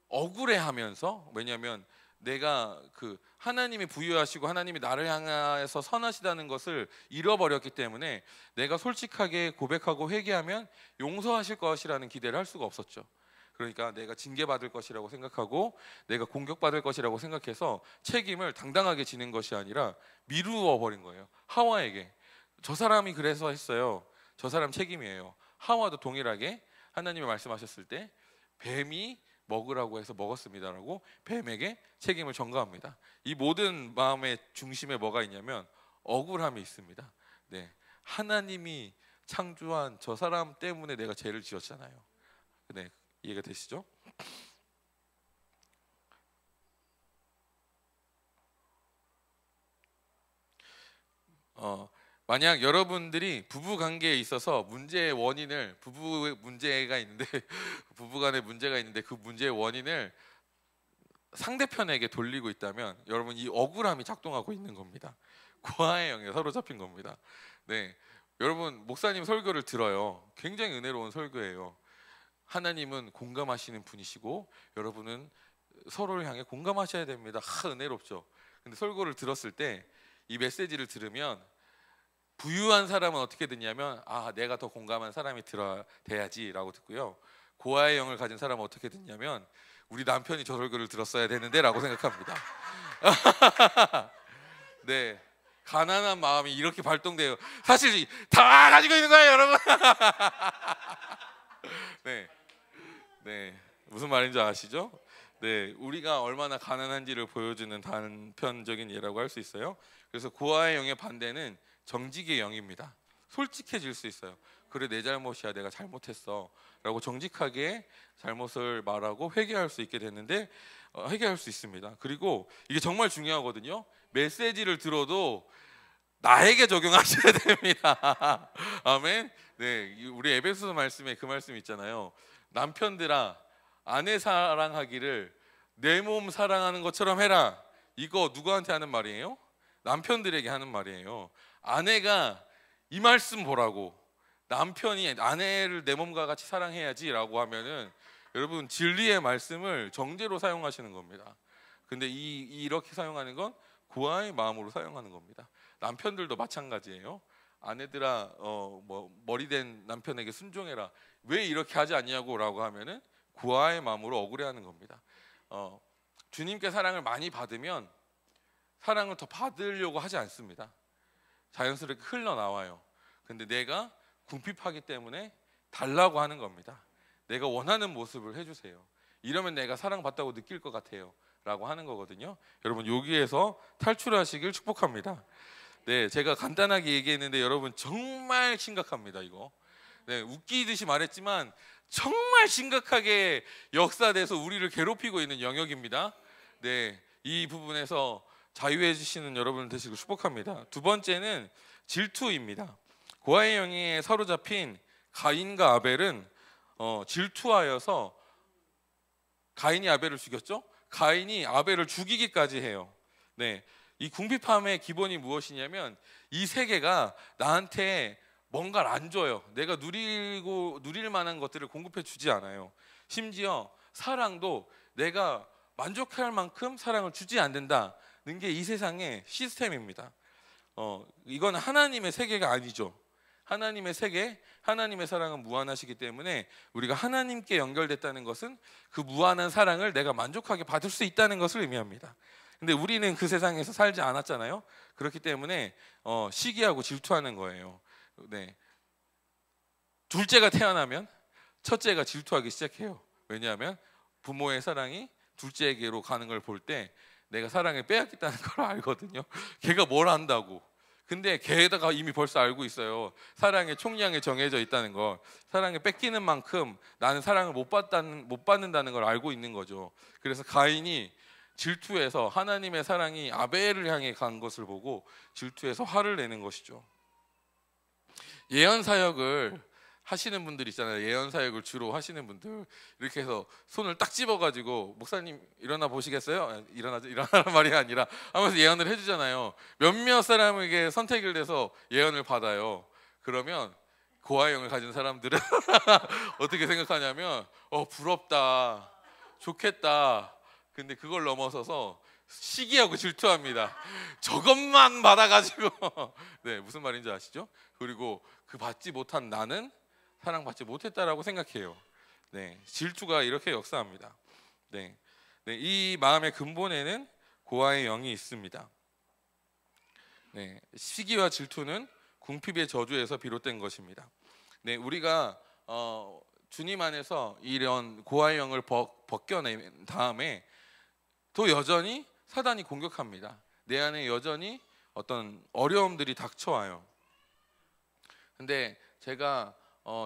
억울해하면서, 왜냐하면 내가 그 하나님이 부유하시고 하나님이 나를 향해서 선하시다는 것을 잃어버렸기 때문에 내가 솔직하게 고백하고 회개하면 용서하실 것이라는 기대를 할 수가 없었죠. 그러니까 내가 징계받을 것이라고 생각하고 내가 공격받을 것이라고 생각해서 책임을 당당하게 지는 것이 아니라 미루어 버린 거예요. 하와에게 저 사람이 그래서 했어요. 저 사람 책임이에요. 하와도 동일하게 하나님이 말씀하셨을 때 뱀이 먹으라고 해서 먹었습니다라고 뱀에게 책임을 전가합니다. 이 모든 마음의 중심에 뭐가 있냐면 억울함이 있습니다. 네, 하나님이 창조한 저 사람 때문에 내가 죄를 지었잖아요. 네, 이해가 되시죠? 만약 여러분들이 부부 관계에 있어서 문제의 원인을, 부부 문제가 있는데 부부간에 문제가 있는데 그 문제의 원인을 상대편에게 돌리고 있다면 여러분 이 억울함이 작동하고 있는 겁니다. 고아의 영에 사로잡힌 겁니다. 네, 여러분 목사님 설교를 들어요. 굉장히 은혜로운 설교예요. 하나님은 공감하시는 분이시고 여러분은 서로를 향해 공감하셔야 됩니다. 은혜롭죠. 근데 설교를 들었을 때 이 메시지를 들으면 부유한 사람은 어떻게 듣냐면 내가 더 공감한 사람이 돼야지 라고 듣고요, 고아의 영을 가진 사람은 어떻게 듣냐면 우리 남편이 저 설교를 들었어야 되는데 라고 생각합니다. 네, 가난한 마음이 이렇게 발동돼요. 사실 다 가지고 있는 거예요 여러분. 네, 네, 무슨 말인지 아시죠? 네, 우리가 얼마나 가난한지를 보여주는 단편적인 예라고 할 수 있어요. 그래서 고아의 영의 반대는 정직의 영입니다. 솔직해질 수 있어요. 그래 내 잘못이야, 내가 잘못했어 라고 정직하게 잘못을 말하고 회개할 수 있게 됐는데 회개할 수 있습니다. 그리고 이게 정말 중요하거든요. 메시지를 들어도 나에게 적용하셔야 됩니다. 아멘. 네, 우리 에베소서 말씀에 그 말씀 있잖아요. 남편들아, 아내 사랑하기를 내 몸 사랑하는 것처럼 해라. 이거 누구한테 하는 말이에요? 남편들에게 하는 말이에요. 아내가 이 말씀 보라고, 남편이 아내를 내 몸과 같이 사랑해야지 라고 하면은 여러분 진리의 말씀을 정죄로 사용하시는 겁니다. 근데 이렇게 사용하는 건 고아의 마음으로 사용하는 겁니다. 남편들도 마찬가지예요. 아내들아, 머리된 남편에게 순종해라. 왜 이렇게 하지 않냐고 라고 하면은 고아의 마음으로 억울해하는 겁니다. 주님께 사랑을 많이 받으면 사랑을 더 받으려고 하지 않습니다. 자연스럽게 흘러나와요. 근데 내가 궁핍하기 때문에 달라고 하는 겁니다. 내가 원하는 모습을 해주세요. 이러면 내가 사랑받다고 느낄 것 같아요 라고 하는 거거든요. 여러분 여기에서 탈출하시길 축복합니다. 네, 제가 간단하게 얘기했는데 여러분 정말 심각합니다. 이거 네, 웃기듯이 말했지만 정말 심각하게 역사돼서 우리를 괴롭히고 있는 영역입니다. 네, 이 부분에서 자유해 주시는 여러분 되시길 축복합니다. 두 번째는 질투입니다. 고아의 영에 사로잡힌 가인과 아벨은 질투하여서 가인이 아벨을 죽였죠. 가인이 아벨을 죽이기까지 해요. 네, 이 궁핍함의 기본이 무엇이냐면 이 세계가 나한테 뭔가를 안 줘요. 내가 누릴 만한 것들을 공급해 주지 않아요. 심지어 사랑도 내가 만족할 만큼 사랑을 주지 않는다는 게 이 세상의 시스템입니다. 이건 하나님의 세계가 아니죠. 하나님의 세계, 하나님의 사랑은 무한하시기 때문에 우리가 하나님께 연결됐다는 것은 그 무한한 사랑을 내가 만족하게 받을 수 있다는 것을 의미합니다. 근데 우리는 그 세상에서 살지 않았잖아요. 그렇기 때문에 시기하고 질투하는 거예요. 네. 둘째가 태어나면 첫째가 질투하기 시작해요. 왜냐하면 부모의 사랑이 둘째에게로 가는 걸 볼 때 내가 사랑을 빼앗겠다는 걸 알거든요. 걔가 뭘 안다고. 근데 걔에다가 이미 벌써 알고 있어요. 사랑의 총량이 정해져 있다는 걸. 사랑을 뺏기는 만큼 나는 사랑을 못 받는다는 걸 알고 있는 거죠. 그래서 가인이 질투해서 하나님의 사랑이 아벨을 향해 간 것을 보고 질투해서 화를 내는 것이죠. 예언 사역을 하시는 분들 있잖아요. 예언 사역을 주로 하시는 분들 이렇게 해서 손을 딱 집어가지고 목사님 일어나 보시겠어요? 일어나라는 말이 아니라 하면서 예언을 해주잖아요. 몇몇 사람에게 선택을 돼서 예언을 받아요. 그러면 고아영을 가진 사람들은 어떻게 생각하냐면 부럽다, 좋겠다. 근데 그걸 넘어서서 시기하고 질투합니다. 저것만 받아가지고 네, 무슨 말인지 아시죠? 그리고 그 받지 못한 나는 사랑받지 못했다라고 생각해요. 네, 질투가 이렇게 역사합니다. 네, 이 마음의 근본에는 고아의 영이 있습니다. 네, 시기와 질투는 궁핍의 저주에서 비롯된 것입니다. 네, 우리가 주님 안에서 이런 고아의 영을 벗겨낸 다음에 또 여전히 사단이 공격합니다. 내 안에 여전히 어떤 어려움들이 닥쳐와요. 근데 제가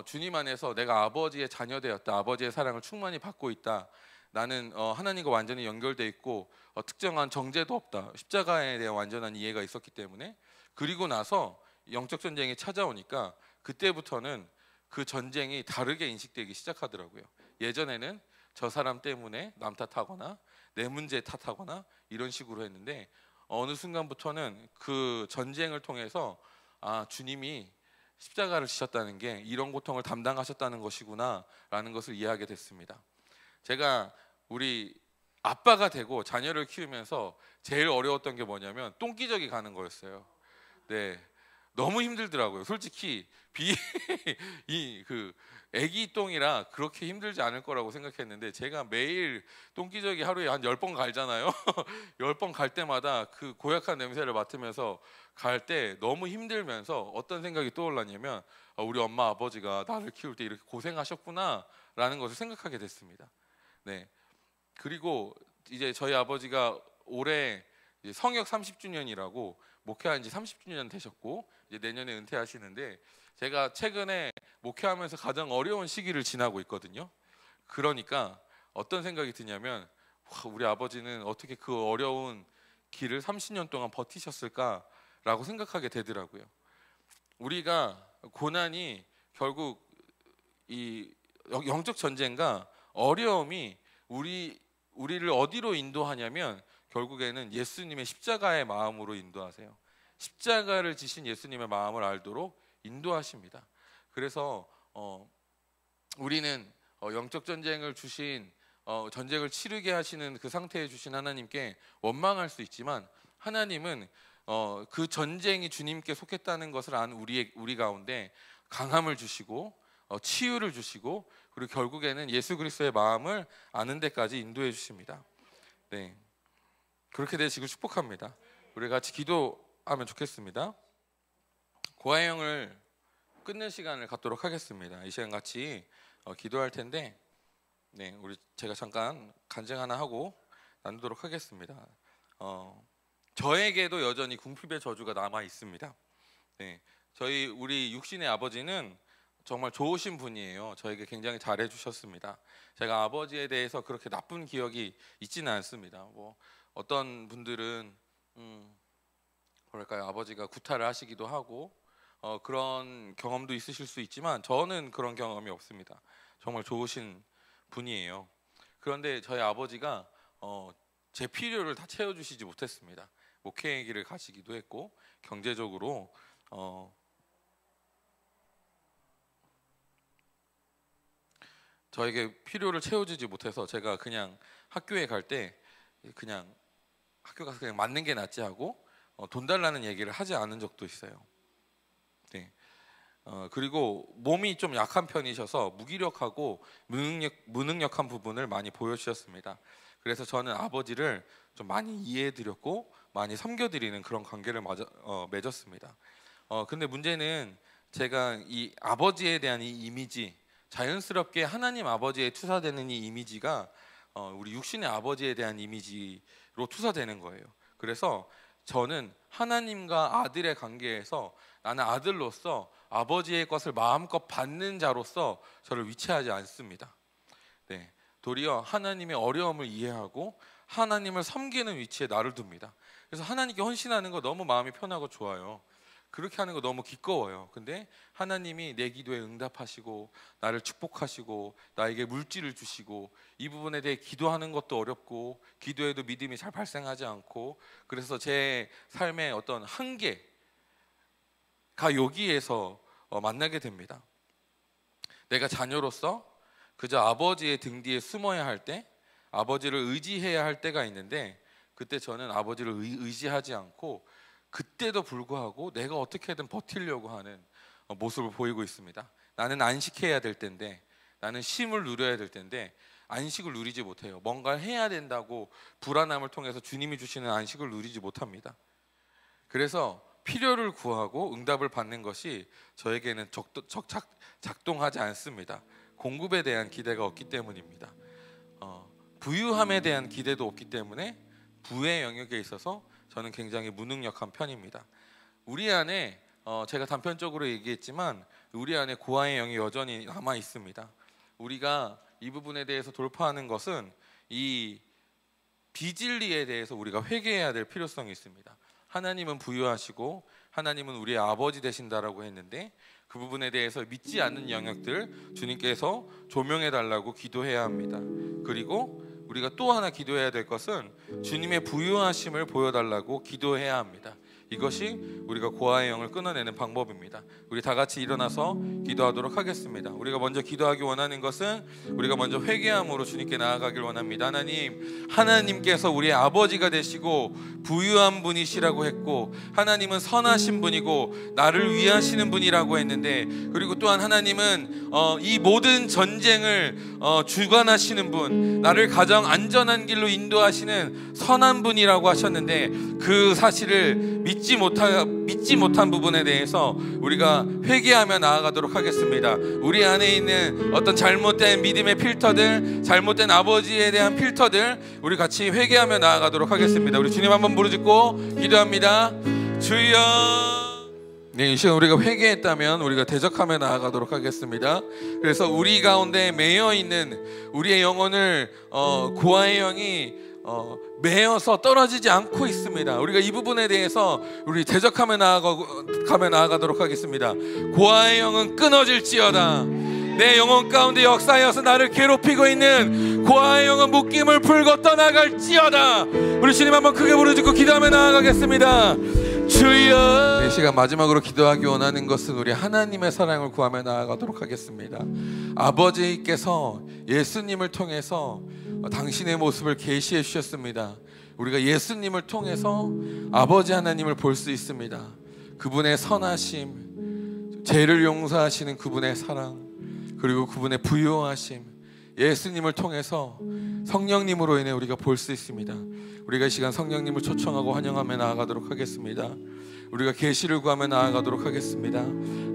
주님 안에서 내가 아버지의 자녀되었다, 아버지의 사랑을 충만히 받고 있다, 나는 하나님과 완전히 연결돼 있고 특정한 정죄도 없다, 십자가에 대한 완전한 이해가 있었기 때문에, 그리고 나서 영적 전쟁이 찾아오니까 그때부터는 그 전쟁이 다르게 인식되기 시작하더라고요. 예전에는 저 사람 때문에 남 탓하거나 내 문제 탓하거나 이런 식으로 했는데 어느 순간부터는 그 전쟁을 통해서 주님이 십자가를 지셨다는 게 이런 고통을 담당하셨다는 것이구나 라는 것을 이해하게 됐습니다. 제가 우리 아빠가 되고 자녀를 키우면서 제일 어려웠던 게 뭐냐면 똥기저귀 가는 거였어요. 네, 너무 힘들더라고요. 솔직히 애기 똥이라 그렇게 힘들지 않을 거라고 생각했는데 제가 매일 똥기저귀 하루에 한 10번 갈잖아요. 10번 갈 때마다 그 고약한 냄새를 맡으면서 갈 때 너무 힘들면서 어떤 생각이 떠올랐냐면 우리 엄마 아버지가 나를 키울 때 이렇게 고생하셨구나 라는 것을 생각하게 됐습니다. 네, 그리고 이제 저희 아버지가 올해 이제 성역 30주년이라고 목회한 지 30주년 되셨고 이제 내년에 은퇴하시는데 제가 최근에 목회하면서 가장 어려운 시기를 지나고 있거든요. 그러니까 어떤 생각이 드냐면 우리 아버지는 어떻게 그 어려운 길을 30년 동안 버티셨을까라고 생각하게 되더라고요. 우리가 고난이 결국 이 영적 전쟁과 어려움이 우리를 어디로 인도하냐면 결국에는 예수님의 십자가의 마음으로 인도하세요. 십자가를 지신 예수님의 마음을 알도록 인도하십니다. 그래서 우리는 영적 전쟁을 주신 전쟁을 치르게 하시는 그 상태에 주신 하나님께 원망할 수 있지만 하나님은 그 전쟁이 주님께 속했다는 것을 안 우리 가운데 강함을 주시고 치유를 주시고 그리고 결국에는 예수 그리스도의 마음을 아는 데까지 인도해 주십니다. 네, 그렇게 되시길 축복합니다. 우리 같이 기도하면 좋겠습니다. 고아영을 끝낼 시간을 갖도록 하겠습니다. 이 시간 같이 기도할 텐데, 네, 제가 잠깐 간증 하나 하고 나누도록 하겠습니다. 저에게도 여전히 궁핍의 저주가 남아 있습니다. 네, 우리 육신의 아버지는 정말 좋으신 분이에요. 저에게 굉장히 잘해 주셨습니다. 제가 아버지에 대해서 그렇게 나쁜 기억이 있지는 않습니다. 뭐 어떤 분들은 뭐랄까요, 아버지가 구타를 하시기도 하고 그런 경험도 있으실 수 있지만 저는 그런 경험이 없습니다. 정말 좋으신 분이에요. 그런데 저희 아버지가 제 필요를 다 채워주시지 못했습니다. 목회의 길을 가시기도 했고 경제적으로 저에게 필요를 채워주지 못해서 제가 그냥 학교에 갈 때 그냥 학교 가서 그냥 맞는 게 낫지 하고 돈 달라는 얘기를 하지 않은 적도 있어요. 네. 그리고 몸이 좀 약한 편이셔서 무기력하고 무능력한 부분을 많이 보여주셨습니다. 그래서 저는 아버지를 좀 많이 이해해드렸고 많이 섬겨드리는 그런 관계를 맺었습니다. 근데 문제는 제가 이 아버지에 대한 이 이미지, 자연스럽게 하나님 아버지에 투사되는 이 이미지가 우리 육신의 아버지에 대한 이미지로 투사되는 거예요. 그래서 저는 하나님과 아들의 관계에서 나는 아들로서 아버지의 것을 마음껏 받는 자로서 저를 위치하지 않습니다. 네, 도리어 하나님의 어려움을 이해하고 하나님을 섬기는 위치에 나를 둡니다. 그래서 하나님께 헌신하는 거 너무 마음이 편하고 좋아요. 그렇게 하는 거 너무 기꺼워요. 근데 하나님이 내 기도에 응답하시고 나를 축복하시고 나에게 물질을 주시고 이 부분에 대해 기도하는 것도 어렵고 기도에도 믿음이 잘 발생하지 않고 그래서 제 삶의 어떤 한계가 여기에서 만나게 됩니다. 내가 자녀로서 그저 아버지의 등 뒤에 숨어야 할 때, 아버지를 의지해야 할 때가 있는데 그때 저는 아버지를 의지하지 않고 그때도 불구하고 내가 어떻게든 버티려고 하는 모습을 보이고 있습니다. 나는 안식해야 될 텐데, 나는 쉼을 누려야 될 텐데 안식을 누리지 못해요. 뭔가를 해야 된다고 불안함을 통해서 주님이 주시는 안식을 누리지 못합니다. 그래서 필요를 구하고 응답을 받는 것이 저에게는 작동하지 않습니다. 공급에 대한 기대가 없기 때문입니다. 부유함에 대한 기대도 없기 때문에 부의 영역에 있어서 저는 굉장히 무능력한 편입니다. 우리 안에 제가 단편적으로 얘기했지만 우리 안에 고아의 영이 여전히 남아 있습니다. 우리가 이 부분에 대해서 돌파하는 것은 이 비진리에 대해서 우리가 회개해야 될 필요성이 있습니다. 하나님은 부유하시고 하나님은 우리의 아버지 되신다라고 했는데 그 부분에 대해서 믿지 않는 영역들 주님께서 조명해 달라고 기도해야 합니다. 그리고 우리가 또 하나 기도해야 될 것은 주님의 부유하심을 보여달라고 기도해야 합니다. 이것이 우리가 고아의 영을 끊어내는 방법입니다. 우리 다 같이 일어나서 기도하도록 하겠습니다. 우리가 먼저 기도하기 원하는 것은 우리가 먼저 회개함으로 주님께 나아가길 원합니다. 하나님께서 우리의 아버지가 되시고 부유한 분이시라고 했고 하나님은 선하신 분이고 나를 위하시는 분이라고 했는데 그리고 또한 하나님은 이 모든 전쟁을 주관하시는 분, 나를 가장 안전한 길로 인도하시는 선한 분이라고 하셨는데 그 사실을 믿지 못한 부분에 대해서 우리가 회개하며 나아가도록 하겠습니다. 우리 안에 있는 어떤 잘못된 믿음의 필터들, 잘못된 아버지에 대한 필터들 우리 같이 회개하며 나아가도록 하겠습니다. 우리 주님 한번 부르짖고 기도합니다. 주여. 네, 이 시간 우리가 회개했다면 우리가 대적하며 나아가도록 하겠습니다. 그래서 우리 가운데 매여 있는 우리의 영혼을 고아의 영이 매여서 떨어지지 않고 있습니다. 우리가 이 부분에 대해서 우리 대적하며 나아가도록 하겠습니다. 고아의 영은 끊어질지어다. 내 영혼 가운데 역사하여서 나를 괴롭히고 있는 고아의 영은 묶임을 풀고 떠나갈지어다. 우리 주님 한번 크게 부르짖고 기도하며 나아가겠습니다. 주여. 이 시간 마지막으로 기도하기 원하는 것은 우리 하나님의 사랑을 구하며 나아가도록 하겠습니다. 아버지께서 예수님을 통해서 당신의 모습을 계시해 주셨습니다. 우리가 예수님을 통해서 아버지 하나님을 볼 수 있습니다. 그분의 선하심, 죄를 용서하시는 그분의 사랑, 그리고 그분의 부요하심, 예수님을 통해서 성령님으로 인해 우리가 볼 수 있습니다. 우리가 이 시간 성령님을 초청하고 환영하며 나아가도록 하겠습니다. 우리가 계시를 구하며 나아가도록 하겠습니다.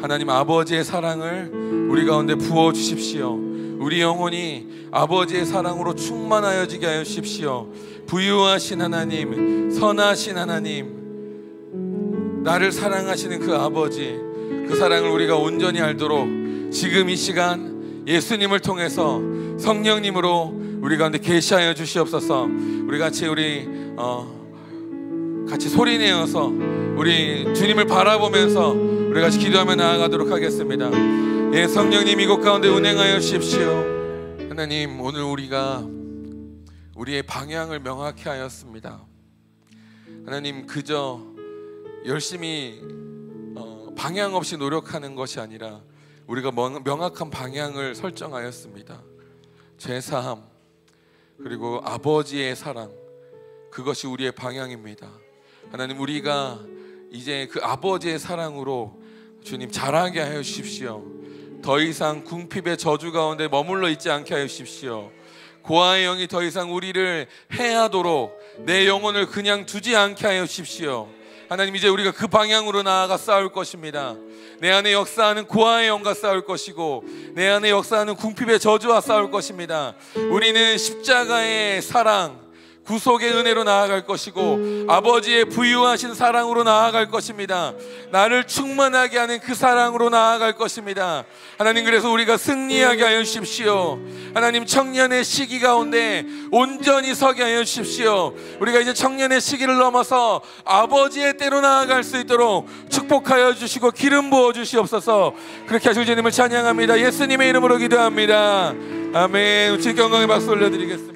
하나님 아버지의 사랑을 우리 가운데 부어주십시오. 우리 영혼이 아버지의 사랑으로 충만하여지게 하여 주십시오. 부유하신 하나님, 선하신 하나님, 나를 사랑하시는 그 아버지, 그 사랑을 우리가 온전히 알도록 지금 이 시간 예수님을 통해서 성령님으로 우리 가운데 계시하여 주시옵소서. 우리 같이 같이 소리내어서 우리 주님을 바라보면서 우리 같이 기도하며 나아가도록 하겠습니다. 예, 성령님 이곳 가운데 운행하여 주십시오. 하나님, 오늘 우리가 우리의 방향을 명확히 하였습니다. 하나님, 그저 열심히 방향 없이 노력하는 것이 아니라 우리가 명확한 방향을 설정하였습니다. 죄사함, 그리고 아버지의 사랑, 그것이 우리의 방향입니다. 하나님, 우리가 이제 그 아버지의 사랑으로 주님 자라게 하여 주십시오. 더 이상 궁핍의 저주 가운데 머물러 있지 않게 하여 주십시오. 고아의 영이 더 이상 우리를 해하도록 내 영혼을 그냥 두지 않게 하여 주십시오. 하나님, 이제 우리가 그 방향으로 나아가 싸울 것입니다. 내 안에 역사하는 고아의 영과 싸울 것이고 내 안에 역사하는 궁핍의 저주와 싸울 것입니다. 우리는 십자가의 사랑, 구속의 은혜로 나아갈 것이고 아버지의 부유하신 사랑으로 나아갈 것입니다. 나를 충만하게 하는 그 사랑으로 나아갈 것입니다. 하나님, 그래서 우리가 승리하게 하여 주십시오. 하나님, 청년의 시기 가운데 온전히 서게 하여 주십시오. 우리가 이제 청년의 시기를 넘어서 아버지의 때로 나아갈 수 있도록 축복하여 주시고 기름 부어 주시옵소서. 그렇게 하시고 주님을 찬양합니다. 예수님의 이름으로 기도합니다. 아멘. 우리 영광의 박수 올려드리겠습니다.